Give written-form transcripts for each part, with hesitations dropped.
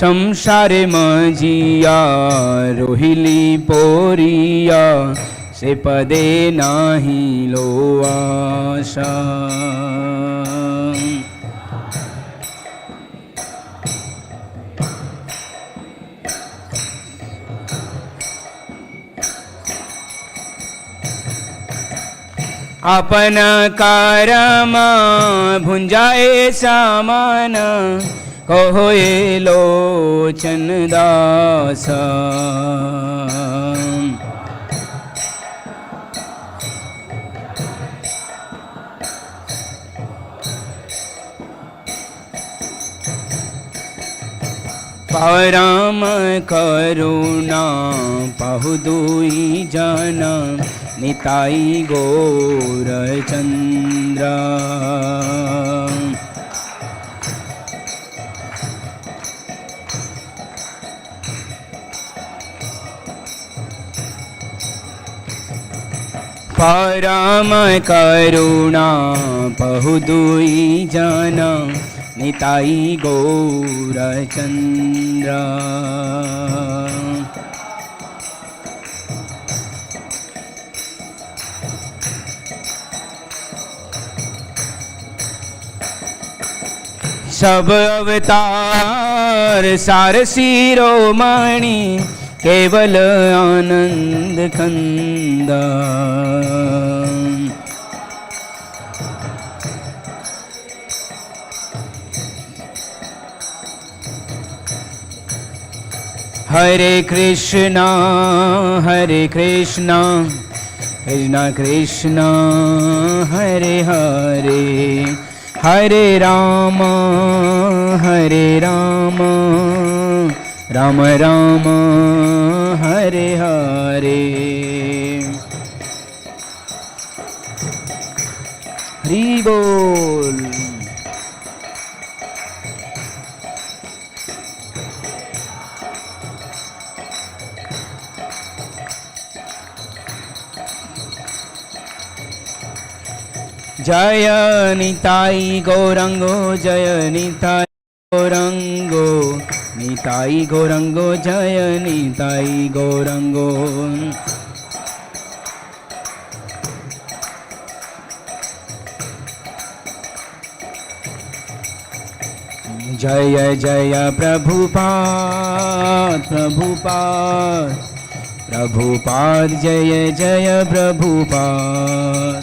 संसारे मजिया रोहिली पोरिया से पदे नाही लो आशा। अपन कारम भुंजाए सामान कहो ये लोचन दास। परम करुणा पहु दुई जना निताई गौर चंद्र। परम करुणा पहु दुई जना निताई गौर चंद्र। सब अवतार सार शिरोमणि केवल आनंद कंदा। हरे कृष्णा कृष्णा कृष्णा हरे हरे, हरे राम राम राम हरे हरे। हरि बोल। जय निताई गौरंगो, जय निताई गौरंगो, निताई गौरंगो, जय निताई गौरंगो। जय जय प्रभुपाद प्रभुपाद प्रभुपाद, जय जय प्रभुपाद।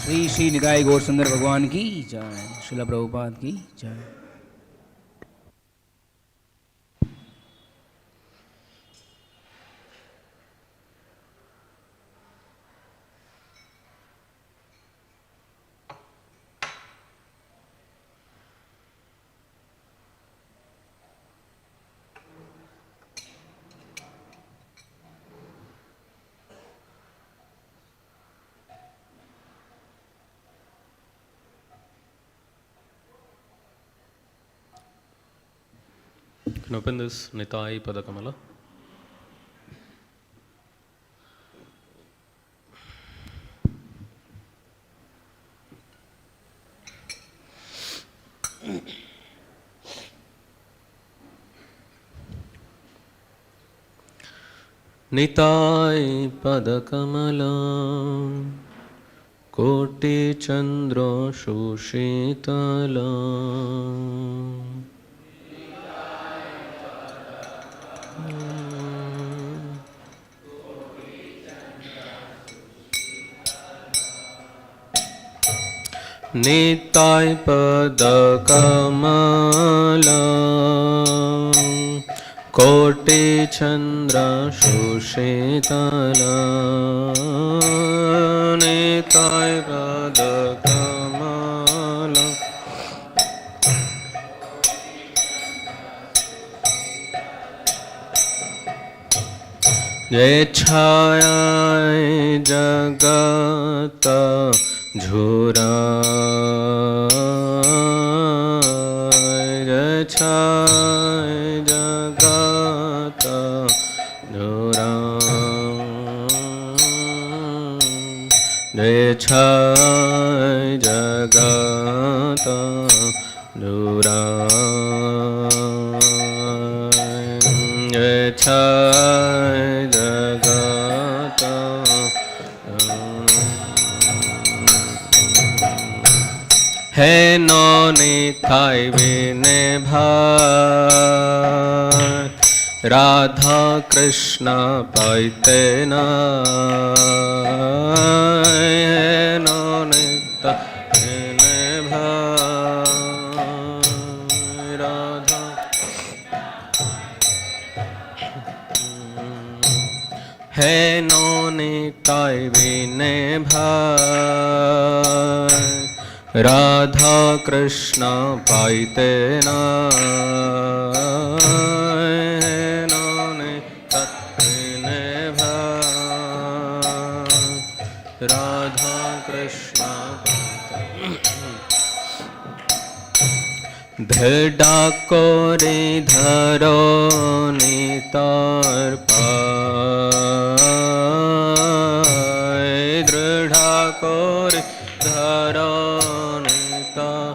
श्री श्री निताई गौर सुंदर भगवान की जय, श्रील प्रभुपाद की जय। Can open this Nitai Padakamala. Nitai Padakamala Koti Chandra Shushitala Nitai Padakamala Koti Chandra Shushitala Nitai Padakamala Jai Chaya Jagata Jhura Jai Chaya Jagata Jhura Jai Jagannatha Jai Jagannatha He no nitai vine bhai Radha Krishna paite na He no nitai vine bhai Radha He no nitai vine bhai Radha Krishna paite na no nitai vine bhai Radha Krishna Dheda kore dharo nitar pai Dheda kore dharo nitar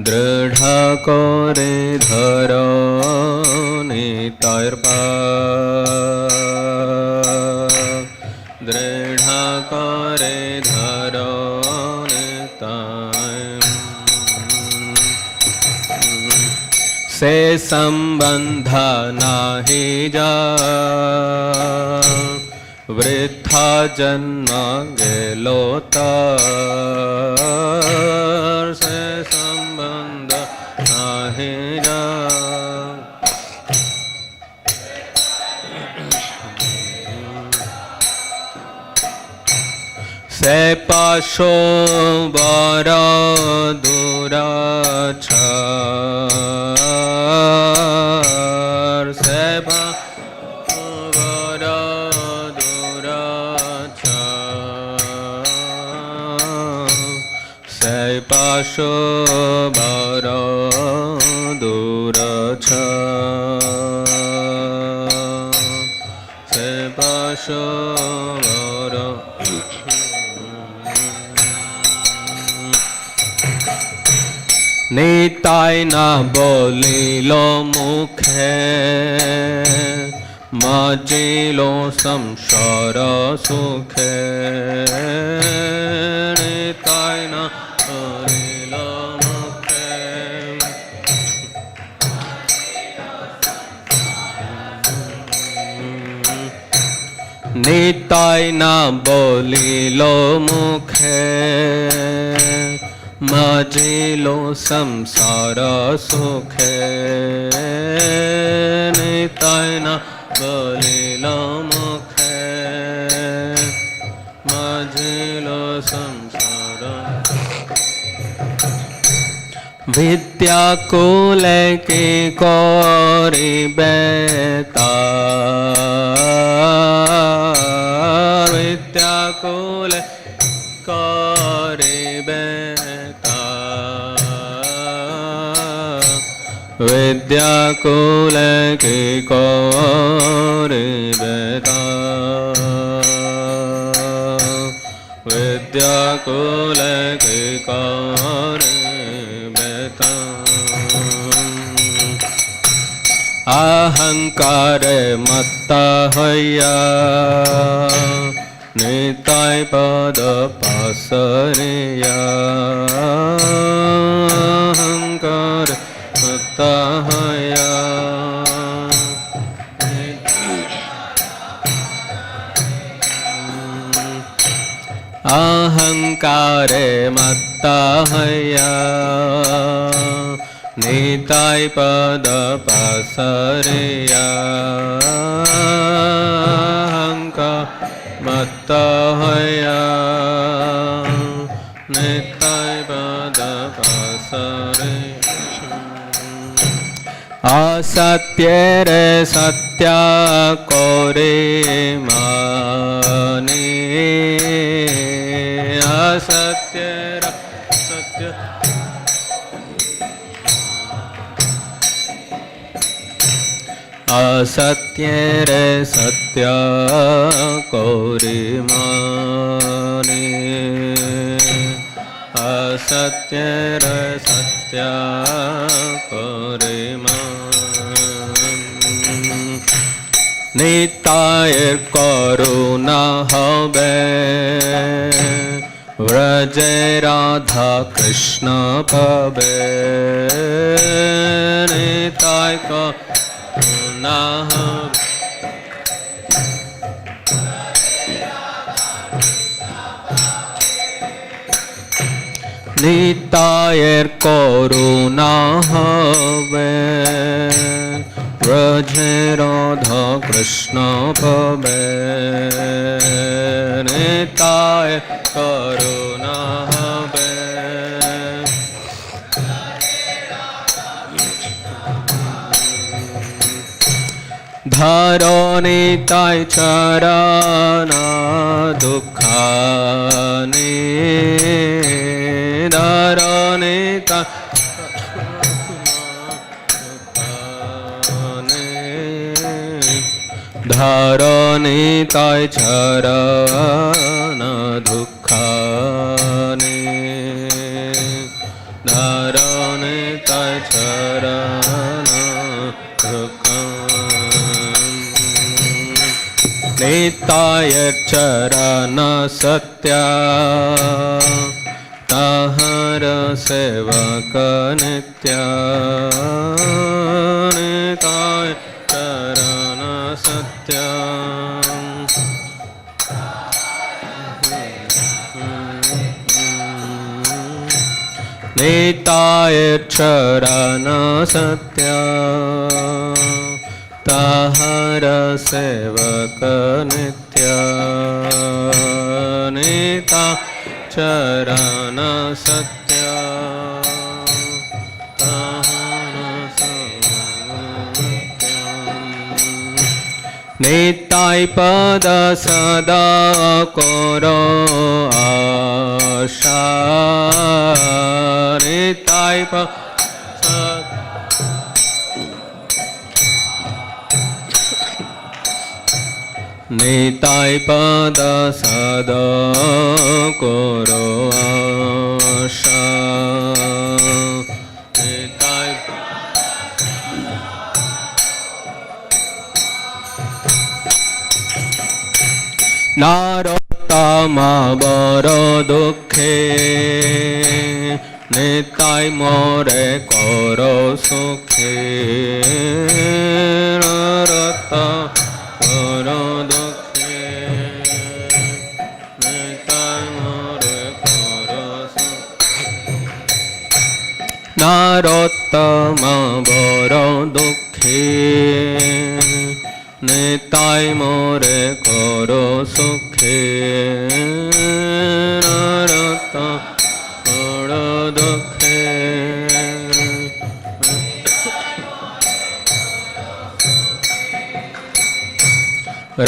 Dheda kore dharo nitar pai Dheda kore dharo Se sambandha nahi ja Vritha janma gelo tar Se sambandha nahi ja Se pasho bara durachar Se pasho bara durachar Se pasho bara durachar Se pasho bara Nitai na bolilo mukhe Majilo samsara sukhe Nitai na bolilo mukhe Nitai na bolilo mukhe Majilo samsara sukhe Nitai na bolilo mukhe Majilo samsara Vidya kule ki kori betar Vidya kule kori betar Vidya kule ki kori betar Vidya kule ki kori betar Ahankare matta hoya Nitai pada pasariya Ahankare matta hoya Ahankare matta hoya Nitai pada pasariya Ahankare matta hoya Nitai pada pasariya Asatyere satya kore mani Asatyera satya असत्येरे सत्य कोरि माने असत्येरे सत्य कोरि माने निताय करुणा हबे व्रजे राधा कृष्ण पबे निताय करुणा हबे निताय करुणा हबे व्रजे राधा कृष्ण पबे निताय करुणा हबे धरो निताय चरण दुखाने धरो निताय धरणिताय चरण दुःखाने धरणिताय चरण निताय चरण सत्य तहर सेवक नित्य निताय चरण सत्य निताय चरण सत्य तहर सेवक नित्य निता चरण सत्य निताय पद सदा करो आशा निताय पद निताय पद सदा करो आशा निताय नारोत्तम बर दुखे निताय मोरे करो सुखे नारोत्तम बर दुखे निताय मोरे करो सुखे नारोत्तम बर दुखे निताय मोरे करो सुखे नारोत्तम बर दुखे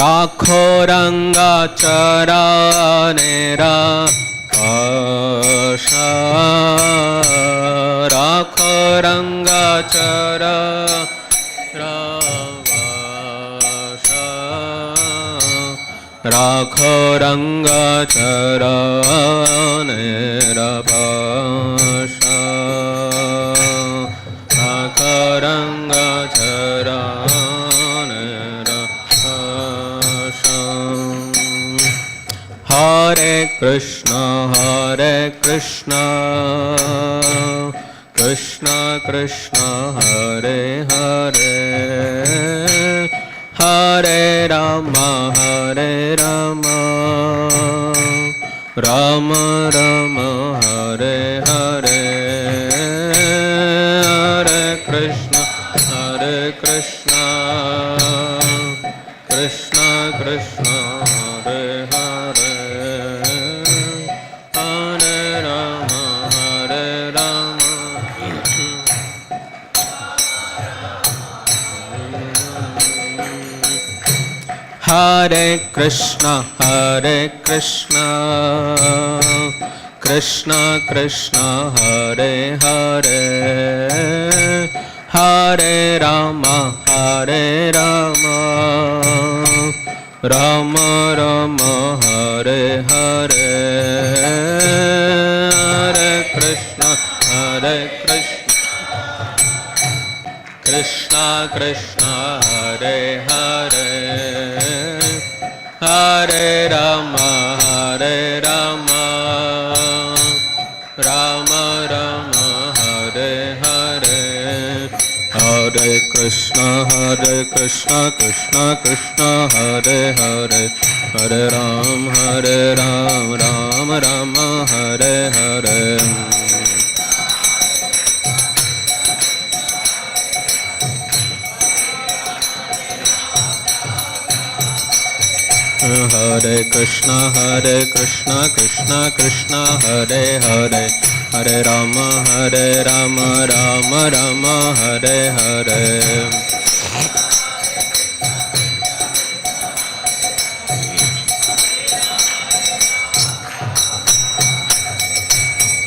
राखो रंगा चरणेरा आशा राखो रंगा चरणेरा राखो रंगा चरणेरा आशा राखो रंगा चरणेरा आशा हरे कृष्ण कृष्ण कृष्ण हरे हरे हरे राम राम राम हरे हरे हरे कृष्ण कृष्ण कृष्ण हरे हरे हरे राम हरे Krishna Krishna Krishna Hare Hare Hare Rama, Hare Rama, Rama Rama, Hare Hare, Hare Krishna, Hare Krishna, Krishna Krishna, Hare Hare, Hare Rama, Hare Rama, Rama Rama, Hare Hare, Hare Krishna, Krishna Krishna, Hare Hare, Hare Ram, Ram Rama, Hare Hare. Hare Krishna, Krishna Krishna, Hare Hare, Hare Rama, Rama Rama, Hare Hare.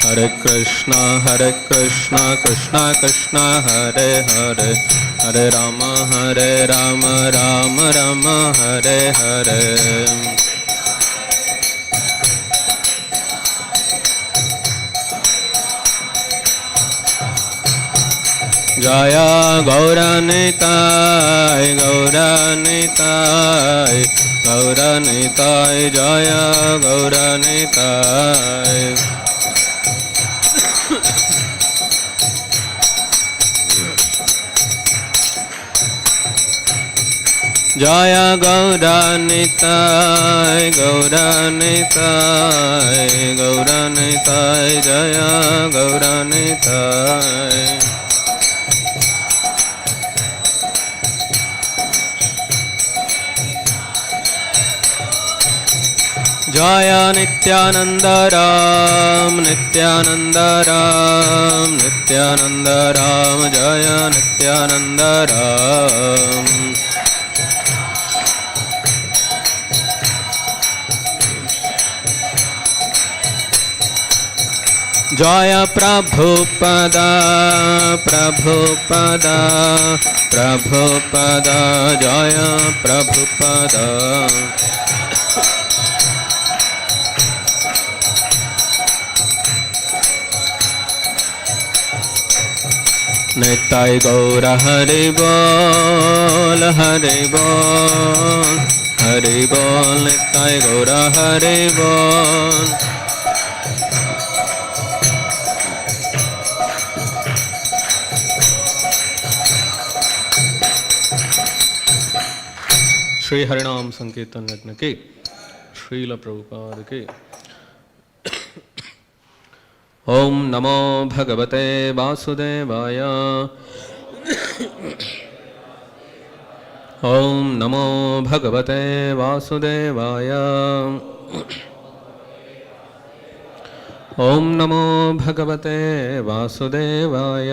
Hare Krishna, Krishna Krishna, Hare Hare, Hare Rama, Rama Rama, Hare Hare. Jaya Gaura Nitai, Gaura Nitai, Gaura Nitai, Jaya Gaura Nitai. Jaya Gaura Nitai, Gaura Nitai, Gaura Nitai, Jaya Gaura Nitai. Jaya Nityananda Ram, Nityananda Ram, Nityananda Ram, Jaya Nityananda Ram. Jaya Prabhupada, Prabhupada, Prabhupada, Jaya Prabhupada. Nitai Gaura Hari Bol, Hari Bol, Hari Bol, Nitai Gaura Hari Bol. Shri हरिनाम संकीर्तन यज्ञ की श्रील प्रभुपाद की। ओम नमो भगवते वासुदेवाय। ओम नमो भगवते वासुदेवाय। ओम नमो भगवते वासुदेवाय।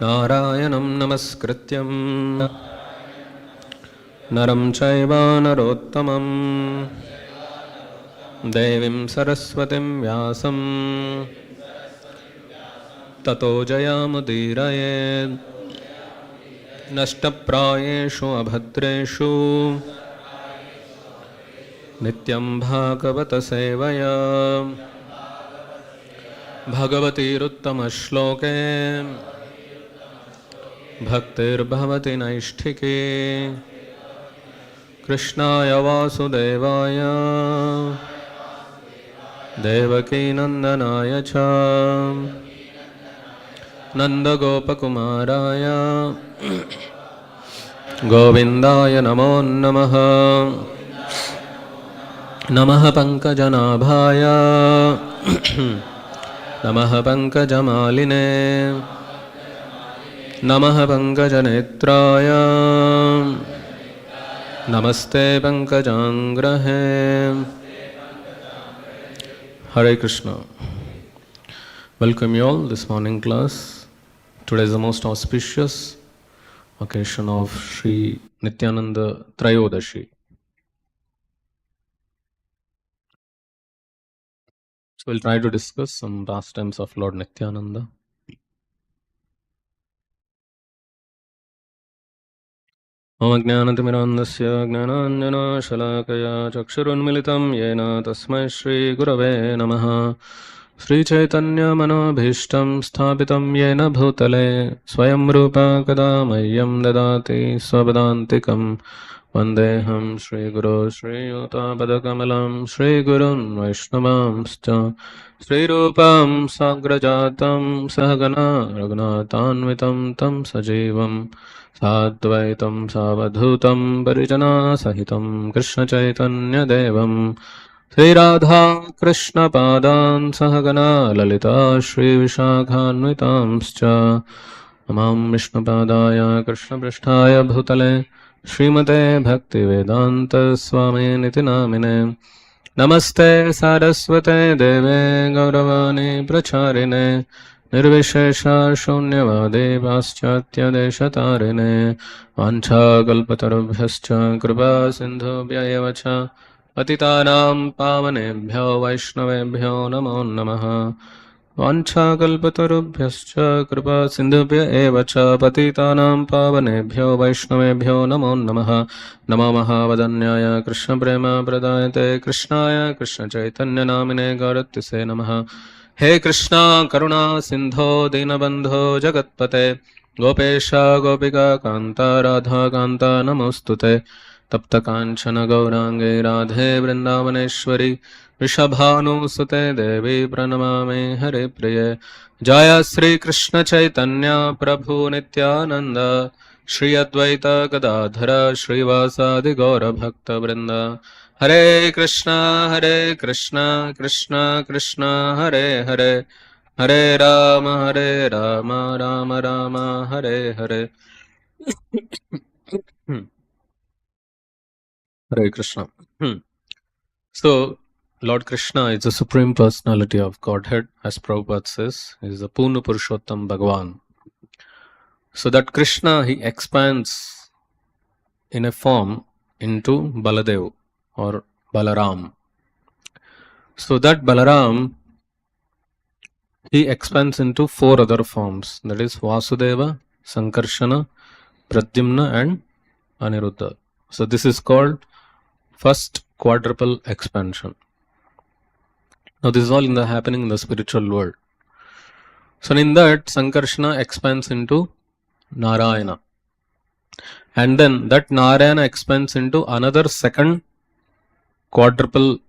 नारायणं नमस्कृत्यं नरं चैव नरोत्तमं देवीं सरस्वतीं व्यासं ततो जयामुदीरयेत्। नष्टप्रायेषु अभद्रेषु नित्यं भागवत सेवया भगवतीरुत्तमश्लोके भक्तिर्भवति नैष्ठिके। कृष्णाय वासुदेवाय देवकीनन्दनाय च नन्दगोपकुमाराय गोविन्दाय नमो नमः। नमः पङ्कजनाभाय नमः पङ्कजमालिने नमः पङ्कजनेत्राय नमस्ते पङ्कजाङ्ग्रहे। Hare Krishna. Welcome you all this morning class. Today is the most auspicious occasion of Sri Nityananda Trayodashi. we'll try to discuss some pastimes of Lord Nityananda. Om Jnanatimirandasya Jnananjana Shalakaya Chakshurunmilitam Yena Tasmai Shri Gurave Namaha Sri Chaitanya Manobhishtam Sthapitam Yena Bhutale Swayam Rupa Kadamayyam Dadati Swapadantikam Vandeham Shri Guru Shri Yuta Padakamalam Shri Gurun Vaishnavamscha Shri Rupam Sagrajatam Sahagana Raghunathanvitam Tam Sajivam Sadvaitam Savadhutam Parijana Sahitam Krishna Chaitanya Devam Sri Radha Krishna Padan Sahagana Lalita Shri Vishakhanvitamscha Amam Vishnu Padaya Krishna Prishtaya Bhutale Srimate Bhakti Vedanta Swami Niti Namine Namaste Saraswate Deve Gauravani Pracharine Nirvishesha Shunyavade Paschatya Deshatarine Vancha Kalpatarubhyascha Kripa Sindhubhya Evacha Patitanam Pavanebhyo Vaishnavebhyo Namo Namaha Vanchakalpatarubhyascha kripa sindhubhya eva cha patitanam pavanebhyo vaishnavebhyo namo namaha Namo Mahavadanyaya Krishna Prema Pradayate Krishnaya Krishna Chaitanya Namine Gaurattise Namaha He Krishna Karuna Sindho Dinabandho Jagatpate Gopesha Gopika Kanta Radha Kanta Namostute Tapta Kanchana Gaurange Radhe Vrindavaneshwari Vishabhanu Sute Devi Pranamame Hare Priye Jaya Sri Krishna Chaitanya Prabhu Nityananda Shri Advaita Gadadhara Shri Vasadi Gaura Bhakta Vrinda Hare Krishna Krishna Krishna Hare Hare Hare Rama Rama Rama Hare Hare Hare Krishna. So, Lord Krishna is the Supreme Personality of Godhead, as Prabhupada says, he is the Purna Purushottam Bhagavan. So that Krishna, he expands in a form into Baladev or Balaram. So that Balaram, he expands into four other forms, that is Vasudeva, Sankarshana, Pradyumna and Aniruddha. So this is called first quadruple expansion. Now this is all happening in the spiritual world. So in that, Sankarshana expands into Narayana. And then that Narayana expands into another second quadruple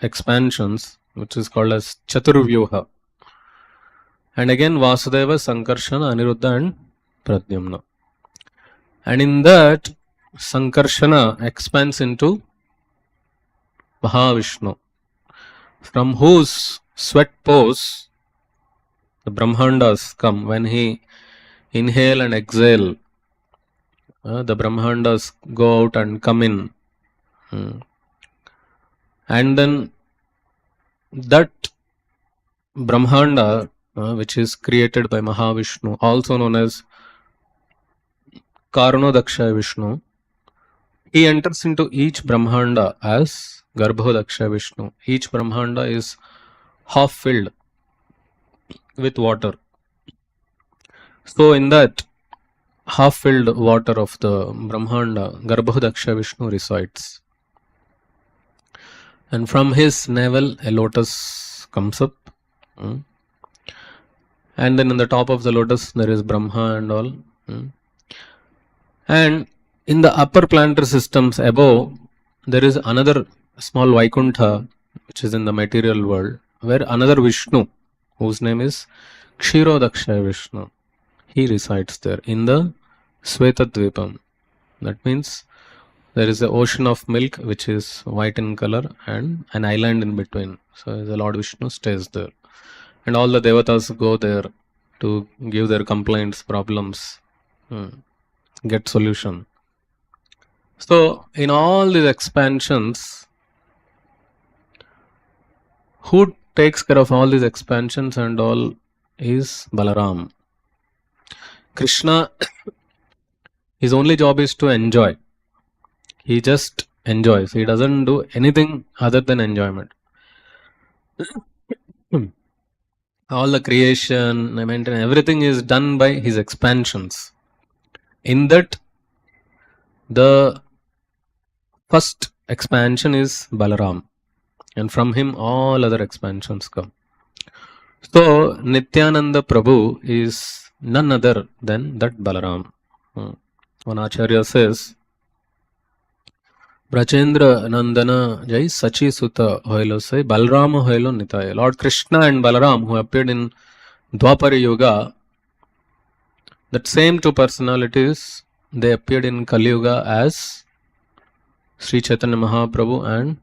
expansions, which is called as Chaturvyuha. And again Vasudeva, Sankarshana, Aniruddha and Pradyumna. And in that, Sankarshana expands into Mahavishnu, from whose sweat pores the Brahmandas come. When he inhale and exhale, the Brahmandas go out and come in. And then that Brahmanda, which is created by Mahavishnu, also known as Karunodaksha Vishnu, he enters into each Brahmanda as Garbhodaksha Vishnu. Each Brahmanda is half filled with water. So in that half filled water of the Brahmanda, Garbhodaksha Vishnu resides. And from his navel a lotus comes up. And then in the top of the lotus there is Brahma and all. And in the upper planetary systems above, there is another small Vaikuntha, which is in the material world, where another Vishnu, whose name is Kshirodaksha Vishnu, he resides there in the Svetadvipam. That means there is an ocean of milk which is white in color and an island in between. So the Lord Vishnu stays there. And all the devatas go there to give their complaints, problems, get solution. So in all these expansions, who takes care of all these expansions and all is Balaram. Krishna, his only job is to enjoy. He just enjoys. He doesn't do anything other than enjoyment. All the creation, maintenance, everything is done by his expansions. In that, the first expansion is Balaram, and from him all other expansions come. So Nityananda Prabhu is none other than that Balaram. One Acharya says, Brachendra Nandana Jai Sachi Sutta Hoilo Sai Balarama Hoilo Nitaya. Lord Krishna and Balaram, who appeared in Dwapara Yuga, that same two personalities, they appeared in Kali Yuga as Sri Chaitanya Mahaprabhu and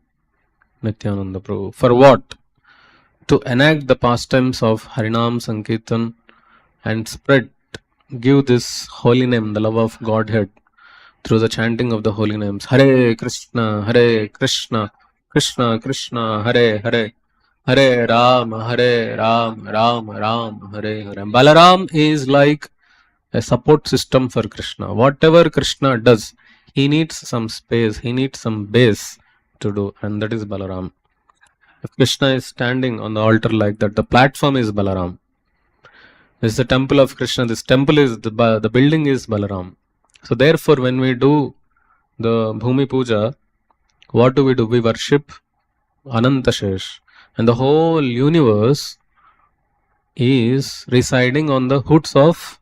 Nityananda Prabhu. For what? To enact the pastimes of Harinam Sankirtan and spread, give this holy name, the love of Godhead, through the chanting of the holy names. Hare Krishna, Krishna Krishna, Hare Hare, Hare Ram, Ram Ram, Hare Hare. Balaram is like a support system for Krishna. Whatever Krishna does, he needs some space, he needs some base to do, and that is Balaram. If Krishna is standing on the altar like that, the platform is Balaram. This is the temple of Krishna. This temple is the building is Balaram. So therefore, when we do the Bhumi Puja, what do? We worship Anantashesh, and the whole universe is residing on the hoods of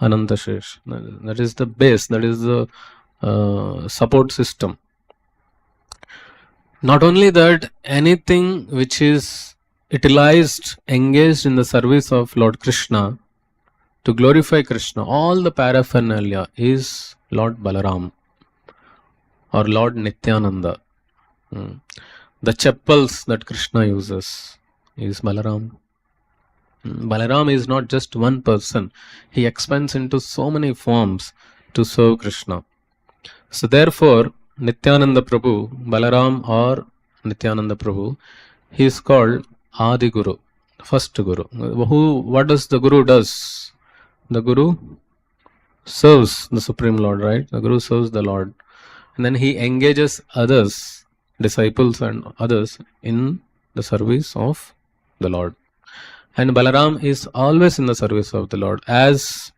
Anantashesh. That is the base. That is the support system. Not only that, anything which is utilized, engaged in the service of Lord Krishna, to glorify Krishna, all the paraphernalia is Lord Balaram or Lord Nityananda. The chappals that Krishna uses is Balaram. Balaram is not just one person. He expands into so many forms to serve Krishna. So therefore, Nityananda Prabhu, Balaram or Nityananda Prabhu, he is called Adi Guru, first Guru. What does the Guru does? The Guru serves the Supreme Lord, right? The Guru serves the Lord. And then he engages others, disciples and others, in the service of the Lord. And Balaram is always in the service of the Lord. As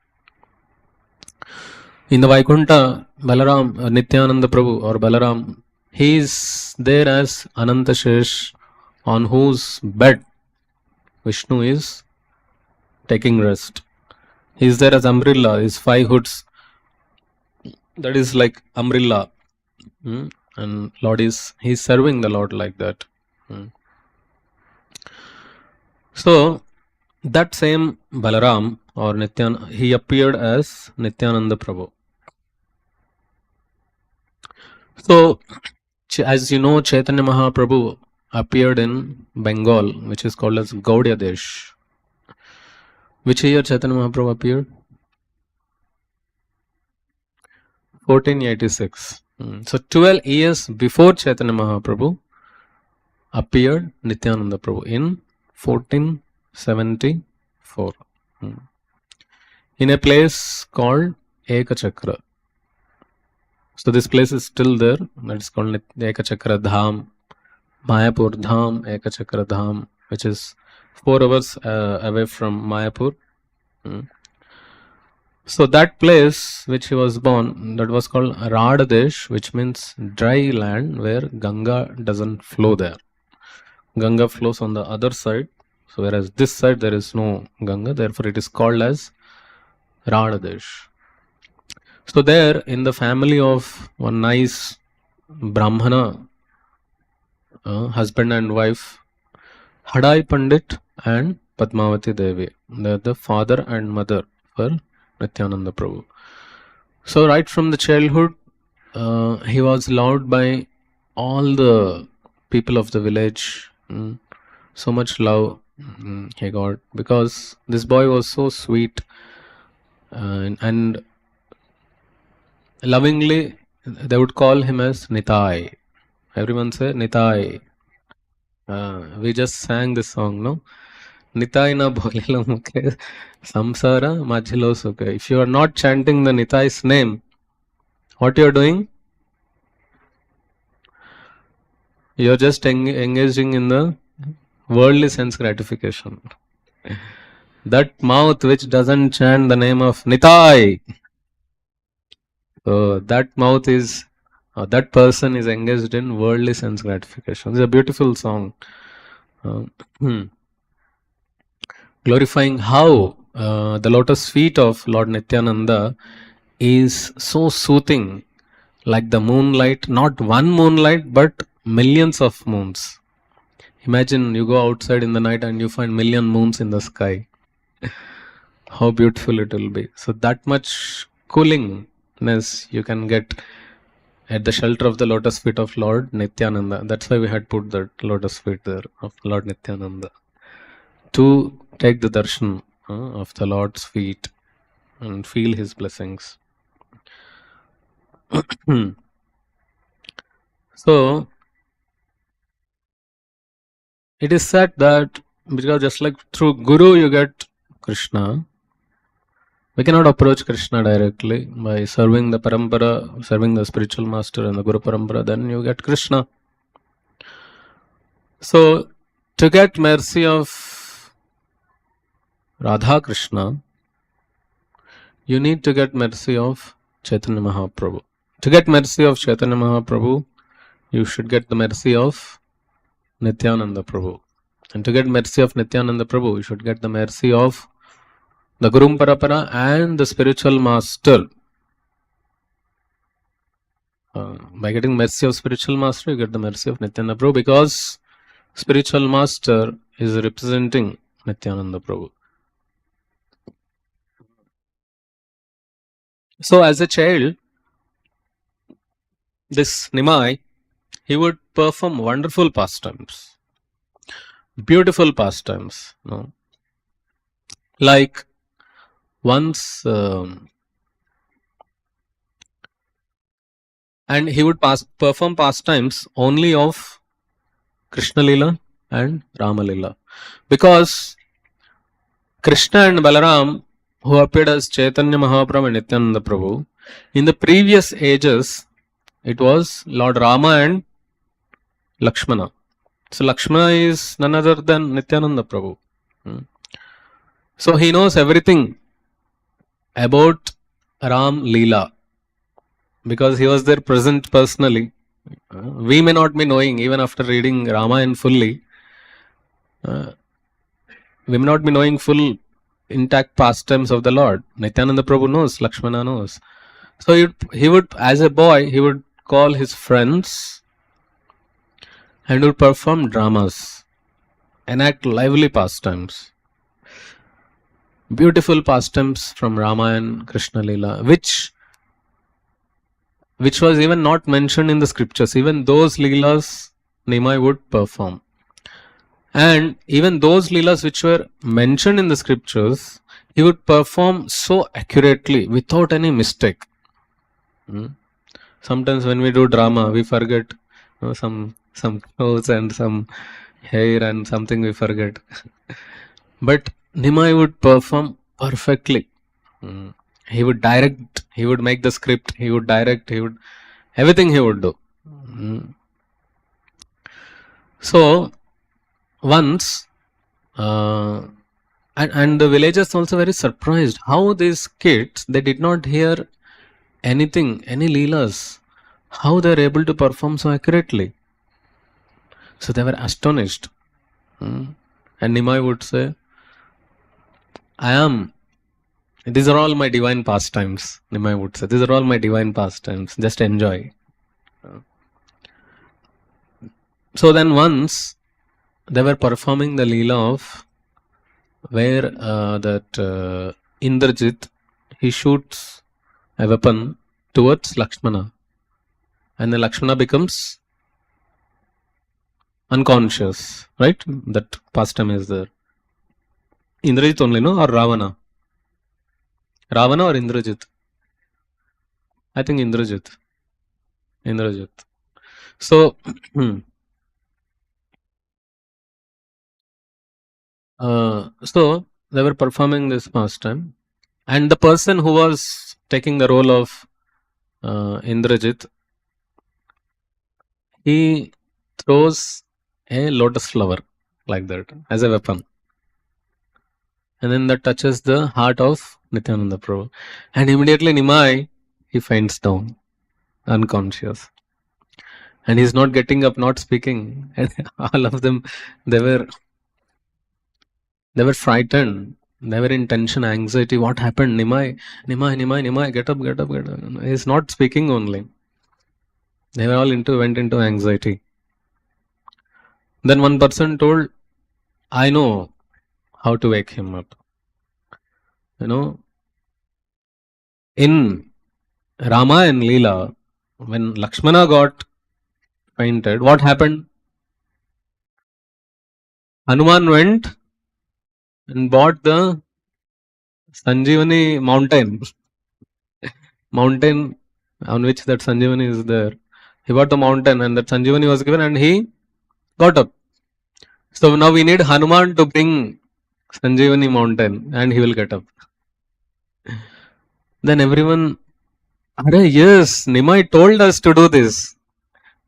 in the Vaikuntha, Balaram, Nityananda Prabhu or Balaram, he is there as Anantashesh, on whose bed Vishnu is taking rest. He is there as umbrella, his 5 hoods, that is like umbrella. And Lord is serving the Lord like that. So that same Balaram or Nityananda, he appeared as Nityananda Prabhu. So as you know, Chaitanya Mahaprabhu appeared in Bengal, which is called as Gaudiya Desh. Which year Chaitanya Mahaprabhu appeared? 1486. So 12 years before Chaitanya Mahaprabhu appeared Nityananda Prabhu in 1474 in a place called Ekachakra. So this place is still there. That is called Ekachakra Dham, Mayapur Dham, Ekachakra Dham, which is 4 hours away from Mayapur. So that place which he was born, that was called Radadesh, which means dry land where Ganga doesn't flow there. Ganga flows on the other side. So whereas this side there is no Ganga, therefore it is called as Radadesh. So there, in the family of one nice Brahmana, husband and wife, Hadai Pandit and Padmavati Devi, they are the father and mother for Nityananda Prabhu. So right from the childhood, he was loved by all the people of the village. So much love he got, because this boy was so sweet and lovingly they would call him as Nitai. Everyone say Nitai. We just sang this song, no? Nitai na bholilo mukhe samsara majhilo sukhe. If you are not chanting the Nitai's name, what you are doing? You are just engaging in the Worldly sense gratification. That mouth which doesn't chant the name of Nitai, that mouth is, that person is engaged in worldly sense gratification. It's a beautiful song. Glorifying how the lotus feet of Lord Nityananda is so soothing, like the moonlight, not one moonlight, but millions of moons. Imagine you go outside in the night and you find million moons in the sky. How beautiful it will be. So that much coolingness you can get at the shelter of the lotus feet of Lord Nityananda. That's why we had put that lotus feet there of Lord Nityananda, to take the darshan of the Lord's feet and feel his blessings. So it is said that because just like through Guru you get Krishna, we cannot approach Krishna directly by serving the parampara, serving the spiritual master and the Guru parampara, then you get Krishna. So to get mercy of Radha Krishna, you need to get mercy of Chaitanya Mahaprabhu. To get mercy of Chaitanya Mahaprabhu, you should get the mercy of Nityananda Prabhu. And to get mercy of Nityananda Prabhu, you should get the mercy of the Guru Parapara and the spiritual master. By getting mercy of spiritual master, you get the mercy of Nityananda Prabhu, because spiritual master is representing Nityananda Prabhu. So as a child, this Nimai, he would perform wonderful pastimes, beautiful pastimes. Like once, and he would perform pastimes only of Krishna Lila and Rama Lila, because Krishna and Balaram, who appeared as Chaitanya Mahaprabhu and Nityananda Prabhu, in the previous ages, it was Lord Rama and Lakshmana. So Lakshmana is none other than Nityananda Prabhu. So he knows everything about Ram Leela, because he was there present personally. We may not be knowing, even after reading Ramayana fully, we may not be knowing full intact pastimes of the Lord. Nityananda Prabhu knows, Lakshmana knows. So he would, as a boy, he would call his friends and would perform dramas, enact lively pastimes, beautiful pastimes from Ramayana, Krishna Leela, which was even not mentioned in the scriptures. Even those Leelas Nimai would perform. And even those Leelas which were mentioned in the scriptures, he would perform so accurately, without any mistake. Sometimes when we do drama, we forget some clothes and some hair and something we forget. But Nimai would perform perfectly. He would direct, he would make the script, he would direct, everything he would do. So once, and the villagers also very surprised how these kids, they did not hear anything, any leelas, how they are able to perform so accurately. So they were astonished. And Nimai would say, these are all my divine pastimes. Nimai would say, these are all my divine pastimes, just enjoy. So then once they were performing the leela of where that Indrajit, he shoots a weapon towards Lakshmana, and then Lakshmana becomes unconscious, right? That pastime is there. Indrajit only, no? Or Ravana? Ravana or Indrajit? I think Indrajit. So, so they were performing this pastime, and the person who was taking the role of Indrajit, he throws a lotus flower like that, as a weapon. And then that touches the heart of Nityananda Prabhu. And immediately Nimai, he faints down, unconscious. And he's not getting up, not speaking. And all of them, they were frightened. They were in tension, anxiety. What happened? Nimai, get up, get up, get up. He's not speaking only. They were all went into anxiety. Then one person told, I know how to wake him up. In Rama and Leela, when Lakshmana got fainted, what happened? Hanuman went and bought the Sanjeevani mountain on which that Sanjeevani is there. He bought the mountain and that Sanjeevani was given and he got up. So now we need Hanuman to bring Sanjeevani mountain and he will get up. Then everyone, yes, Nimai told us to do this.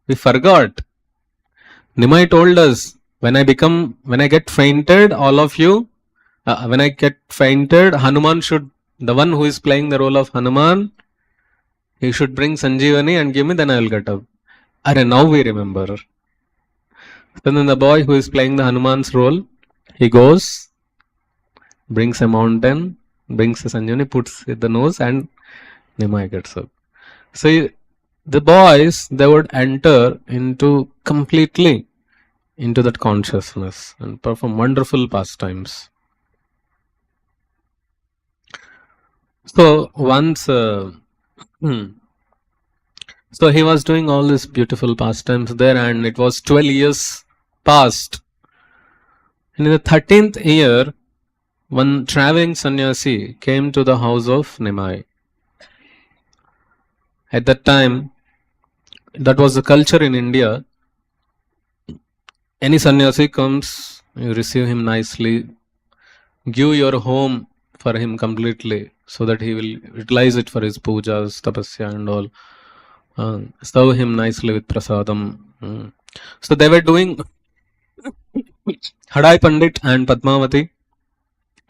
We forgot. Nimai told us, when I get fainted, all of you, when I get fainted, Hanuman should, the one who is playing the role of Hanuman, he should bring Sanjeevani and give me, then I will get up. Now we remember. Then the boy who is playing the Hanuman's role, he goes, brings a mountain, brings a Sanjeevani, puts it the nose, and Nimai gets up. So the boys, they would enter completely into that consciousness and perform wonderful pastimes. So once, so he was doing all these beautiful pastimes there, and it was 12 years past. And in the 13th year, one traveling sannyasi came to the house of Nimai. At that time, that was the culture in India. Any sannyasi comes, you receive him nicely, give your home for him completely, so that he will utilize it for his pujas, tapasya and all. Serve him nicely with prasadam. So they were doing Hadai Pandit and Padmavati.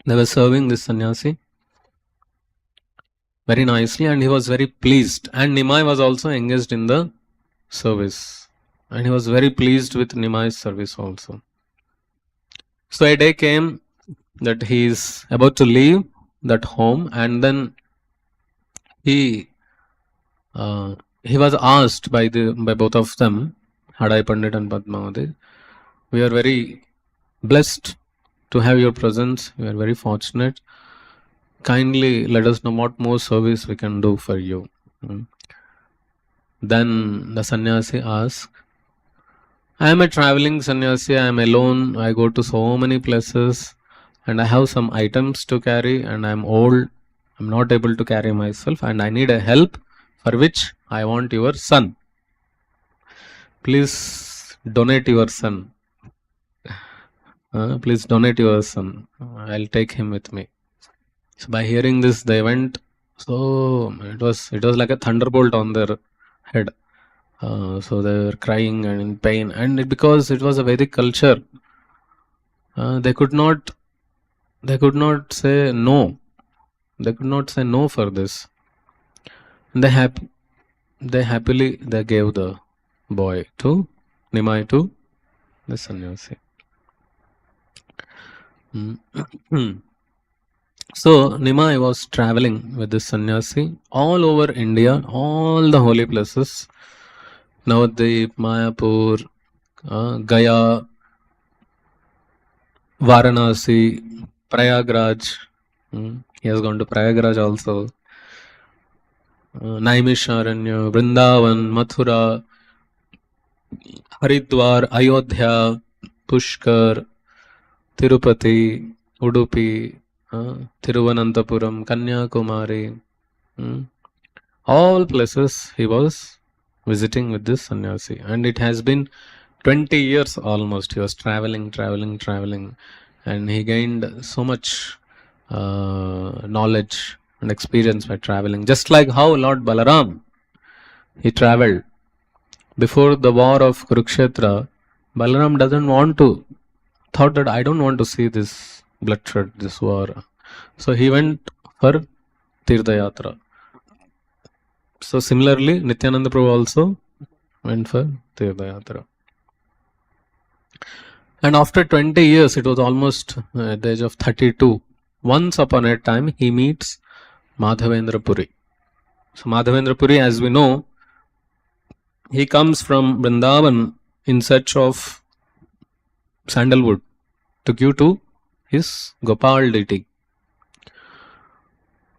They were serving this sannyasi very nicely, and he was very pleased. And Nimai was also engaged in the service, and he was very pleased with Nimai's service also. So a day came that he is about to leave that home, and then he was asked by both of them, Hadai Pandit and Padmavati, we are very blessed to have your presence. We are very fortunate. Kindly let us know what more service we can do for you. Then the sannyasi asked, I am a traveling sannyasi, I am alone, I go to so many places, and I have some items to carry, and I am old, I am not able to carry myself, and I need a help, for which I want your son. Please donate your son. Please donate your son. I'll take him with me. So by hearing this, they went. So it was like a thunderbolt on their head. So they were crying and in pain, and because it was a Vedic culture, they could not say no. They could not say no for this. And they happily gave the boy to Nimai, to the sannyasi. So Nimai was traveling with this sannyasi all over India, all the holy places, Navadvip, Mayapur, Gaya, Varanasi, Prayagraj. He has gone to Prayagraj also. Naimisharanya, Vrindavan, Mathura, Haridwar, Ayodhya, Pushkar, Tirupati, Udupi, Thiruvananthapuram, Kanyakumari. All places he was visiting with this sannyasi, and it has been 20 years almost. He was traveling, and he gained so much knowledge and experience by traveling. Just like how Lord Balaram, he traveled. Before the war of Kurukshetra, Balaram doesn't want to thought that I don't want to see this bloodshed, this war. So he went for Tirtha Yatra. So similarly, Nityananda Prabhu also went for Tirtha Yatra. And after 20 years, it was almost at the age of 32, once upon a time he meets Madhavendra Puri. So Madhavendra Puri, as we know, he comes from Vrindavan in search of sandalwood to give to his Gopal deity.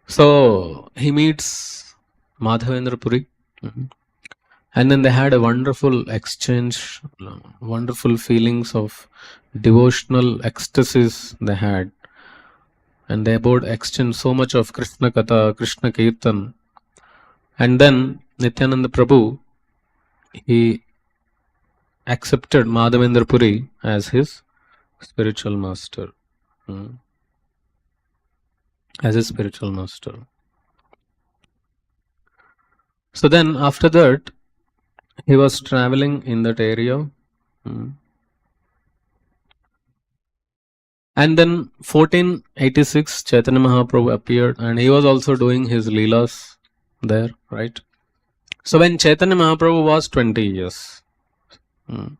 So he meets Madhavendra Puri, and then they had a wonderful exchange, wonderful feelings of devotional ecstasies they had, and they both exchanged so much of Krishna Katha, Krishna Kirtan. And then Nityananda Prabhu, he accepted Madhavendra Puri as his spiritual master. As his spiritual master. So then after that, he was traveling in that area. And then 1486, Chaitanya Mahaprabhu appeared, and he was also doing his leelas there, right? So when Chaitanya Mahaprabhu was 20 years, and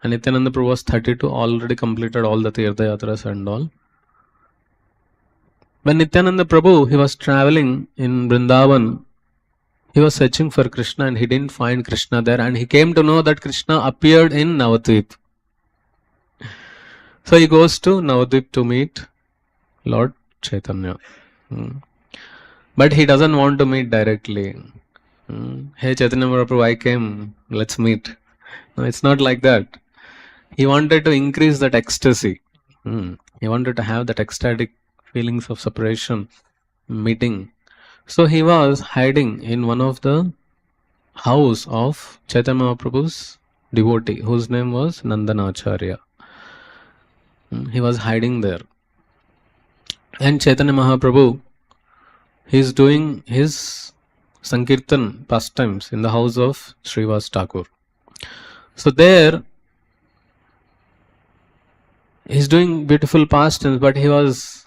Nityananda Prabhu was 32, already completed all the Tirtha Yatras and all. When Nityananda Prabhu, he was traveling in Vrindavan, he was searching for Krishna and he didn't find Krishna there, and he came to know that Krishna appeared in Navadvip. So he goes to Navadvip to meet Lord Chaitanya. But he doesn't want to meet directly. Hey Chaitanya Mahaprabhu, I came, let's meet. No, it's not like that. He wanted to increase that ecstasy. He wanted to have that ecstatic feelings of separation, meeting. So he was hiding in one of the house of Chaitanya Mahaprabhu's devotee, whose name was Nandanacharya. He was hiding there. And Chaitanya Mahaprabhu, he is doing his Sankirtan pastimes in the house of Srivas Thakur. So there, he is doing beautiful pastimes, but he was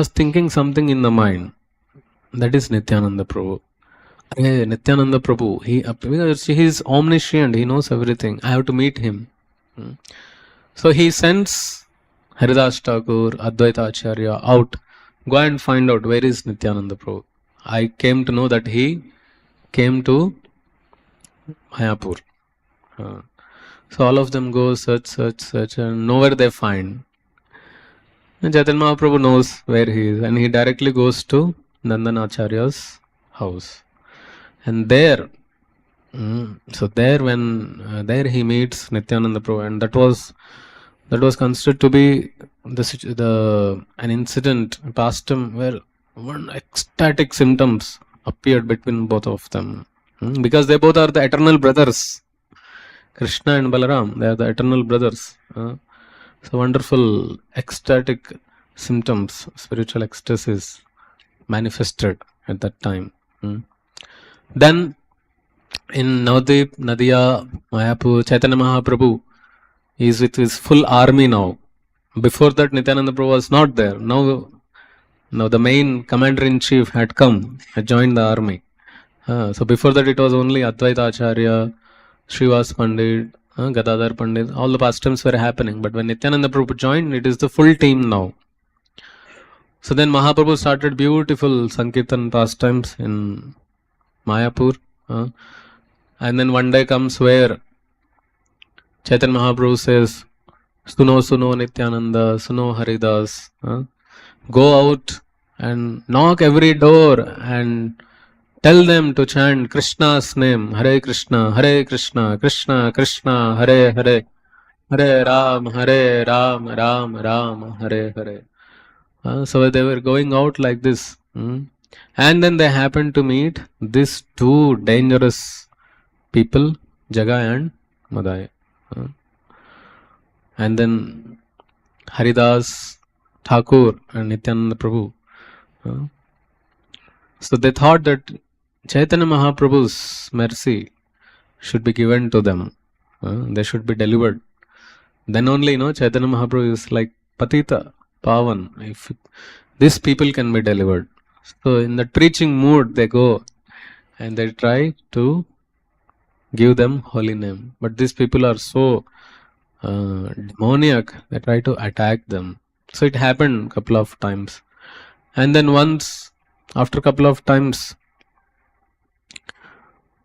thinking something in the mind. That is Nityananda Prabhu. Hey, Nityananda Prabhu, he is omniscient, he knows everything. I have to meet him. So he sends Haridas Thakur, Advaita Acharya out. Go and find out where is Nityananda Prabhu. I came to know that he came to Mayapur. So all of them go search, and nowhere they find. And Chaitanya Mahaprabhu knows where he is, and he directly goes to Nandanacharya's house. And there, there he meets Nityananda Prabhu, and that was considered to be an incident, a pastime where one ecstatic symptoms appeared between both of them, because they both are the eternal brothers. Krishna and Balaram, they are the eternal brothers. So wonderful ecstatic symptoms, spiritual ecstasies manifested at that time. Then in Navadvip, Nadia, Mayapur, Chaitanya Mahaprabhu is with his full army now. Before that, Nityananda Prabhu was not there. Now the main commander-in-chief had come, had joined the army. So before that, it was only Advaita Acharya, Srivas Pandit, Gadadhar Pandit, all the pastimes were happening. But when Nityananda Prabhu joined, it is the full team now. So then Mahaprabhu started beautiful Sankirtan pastimes in Mayapur. And then one day comes where Chaitanya Mahaprabhu says, Suno Suno Nityananda, Suno Haridas. Go out and knock every door and tell them to chant Krishna's name, Hare Krishna, Krishna Krishna, Hare Hare, Hare Ram, Ram Ram, Hare Hare. So they were going out like this. And then they happened to meet these two dangerous people, Jagai and Madhai. And then Haridas Thakur and Nityananda Prabhu. So they thought that Chaitanya Mahaprabhu's mercy should be given to them. They should be delivered. Then only, Chaitanya Mahaprabhu is like Patita, Pavan. If these people can be delivered. So in that preaching mood, they go and they try to give them holy name. But these people are so demoniac, they try to attack them. So it happened a couple of times. And then once, after a couple of times,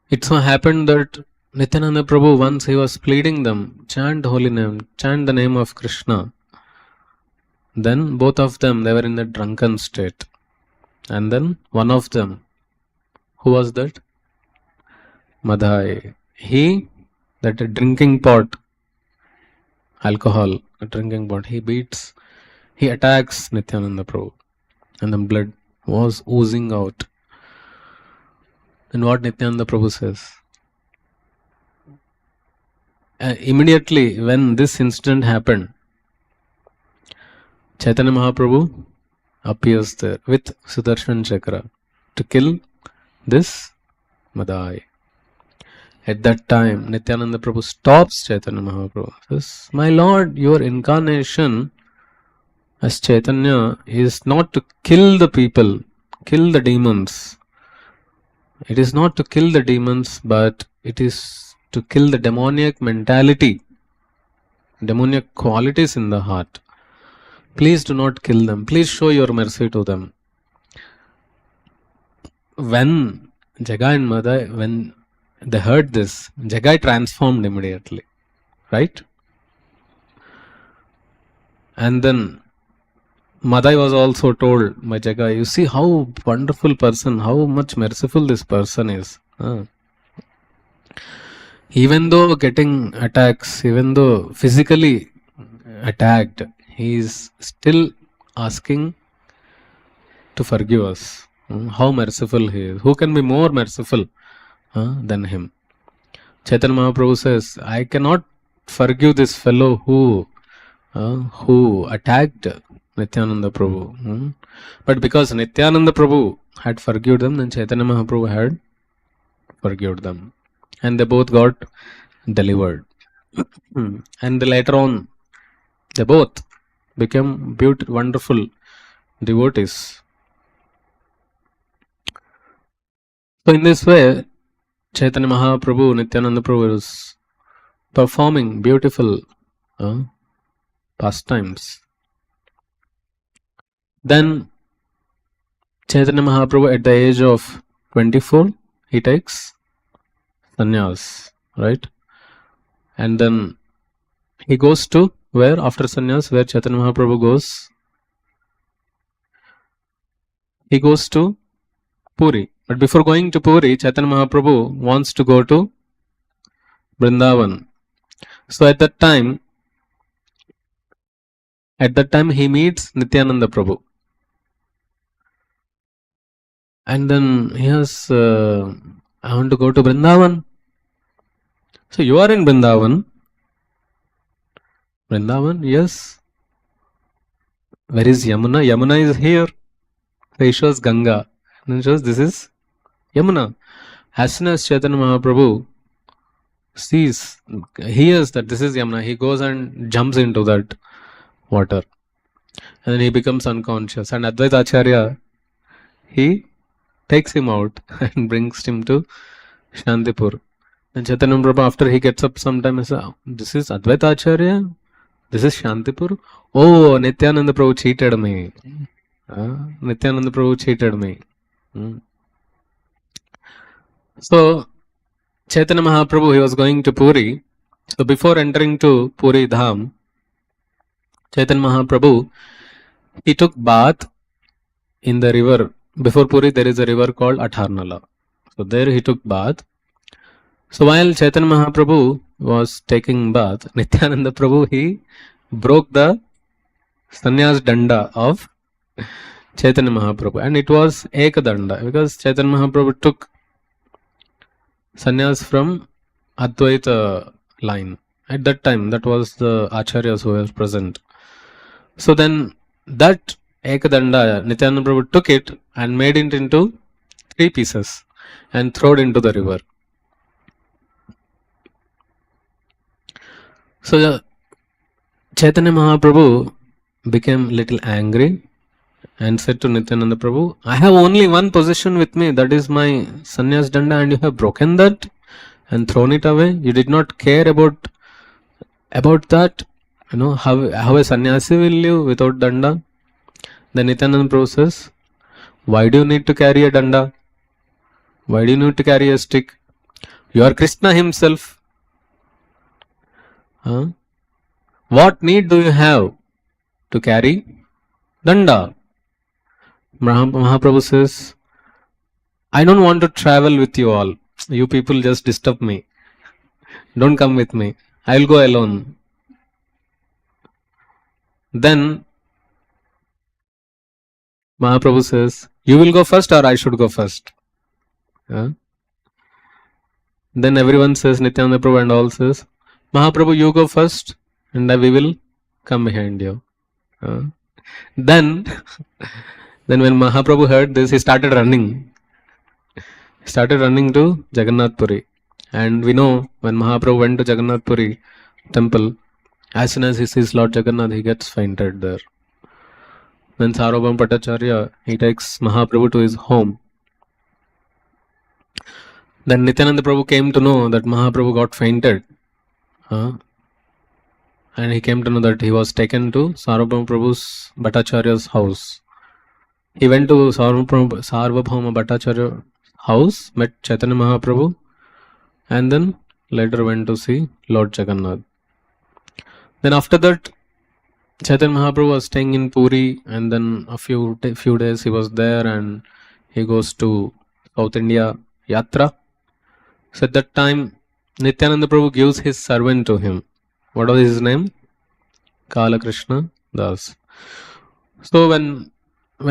it so happened that Nityananda Prabhu, once he was pleading them, chant holy name, chant the name of Krishna. Then both of them, they were in a drunken state. And then one of them, who was that? Madhai. He, that drinking pot, alcohol, a drinking pot, he attacks Nityananda Prabhu. And the blood was oozing out. And what Nityananda Prabhu says? Immediately when this incident happened, Chaitanya Mahaprabhu appears there with Sudarshan Chakra to kill this Madhai. At that time, Nityananda Prabhu stops Chaitanya Mahaprabhu. Says, my Lord, your incarnation as Chaitanya is not to kill the people, kill the demons. It is not to kill the demons, but it is to kill the demoniac mentality, demoniac qualities in the heart. Please do not kill them. Please show your mercy to them. When Jagai and Madhai, when they heard this, Jagai transformed immediately. Right? And then Madhai was also told by Jagai, you see how wonderful person, how much merciful this person is. Even though getting attacks, even though physically attacked, he is still asking to forgive us. How merciful he is. Who can be more merciful than him? Chaitanya Mahaprabhu says, I cannot forgive this fellow who attacked Nityananda Prabhu. But because Nityananda Prabhu had forgiven them, then Chaitanya Mahaprabhu had forgiven them. And they both got delivered. And later on, they both became beautiful, wonderful devotees. So in this way, Chaitanya Mahaprabhu, Nityananda Prabhu was performing beautiful pastimes. Then Chaitanya Mahaprabhu at the age of 24, he takes sannyas, right? And then he goes to where after sannyas, where Chaitanya Mahaprabhu goes? He goes to Puri. But before going to Puri, Chaitanya Mahaprabhu wants to go to Vrindavan. So at that time he meets Nityananda Prabhu. And then he has, I want to go to Vrindavan. So you are in Vrindavan. Vrindavan, yes. Where is Yamuna? Yamuna is here. So he shows Ganga. And he shows this is Yamuna. As soon as Chaitanya Mahaprabhu hears that this is Yamuna, he goes and jumps into that water. And then he becomes unconscious. And Advaita Acharya, he takes him out and brings him to Shantipur. And Chaitanya Mahaprabhu, after he gets up sometime, he says, this is Advaita Acharya? This is Shantipur? Oh, Nityananda Prabhu cheated me. Nityananda Prabhu cheated me. So, Chaitanya Mahaprabhu, he was going to Puri. So, before entering to Puri Dham, Chaitanya Mahaprabhu, he took bath in the river. Before Puri, there is a river called Atharnala. So, there he took bath. So, while Chaitanya Mahaprabhu was taking bath, Nityananda Prabhu, he broke the sannyas danda of Chaitanya Mahaprabhu. And it was Ekadanda, because Chaitanya Mahaprabhu took sannyas from Advaita line. At that time, that was the acharyas who were present. So then that Ekadanda, Nityananda Prabhu took it and made it into 3 pieces and threw it into the river. So Chaitanya Mahaprabhu became little angry and said to Nityananda Prabhu, I have only one possession with me, that is my sannyas danda, and you have broken that and thrown it away. You did not care about that. You know, how a sannyasi will live without danda. Then Nityananda Prabhu says, why do you need to carry a danda? Why do you need to carry a stick? You are Krishna himself. Huh? What need do you have to carry danda? Mahaprabhu says, I don't want to travel with you all. You people just disturb me. Don't come with me. I'll go alone. Then Mahaprabhu says, you will go first or I should go first? Huh? Then everyone says, Nityananda Prabhu and all says, Mahaprabhu, you go first and we will come behind you. Then when Mahaprabhu heard this, he started running. He started running to Jagannath Puri. And we know when Mahaprabhu went to Jagannath Puri temple, as soon as he sees Lord Jagannath, he gets fainted there. Then Sarvabhauma Bhattacharya, he takes Mahaprabhu to his home. Then Nityananda Prabhu came to know that Mahaprabhu got fainted. And he came to know that he was taken to Sarvabhauma Prabhu's Bhattacharya's house. He went to Sarvabhauma Bhattacharya's house, met Chaitanya Mahaprabhu, and then later went to see Lord Jagannath. Then after that, Chaitanya Mahaprabhu was staying in Puri, and then a few days he was there, and he goes to South India Yatra. So at that time, Nityananda Prabhu gives his servant to him. What was his name? Kala Krishna Das. So when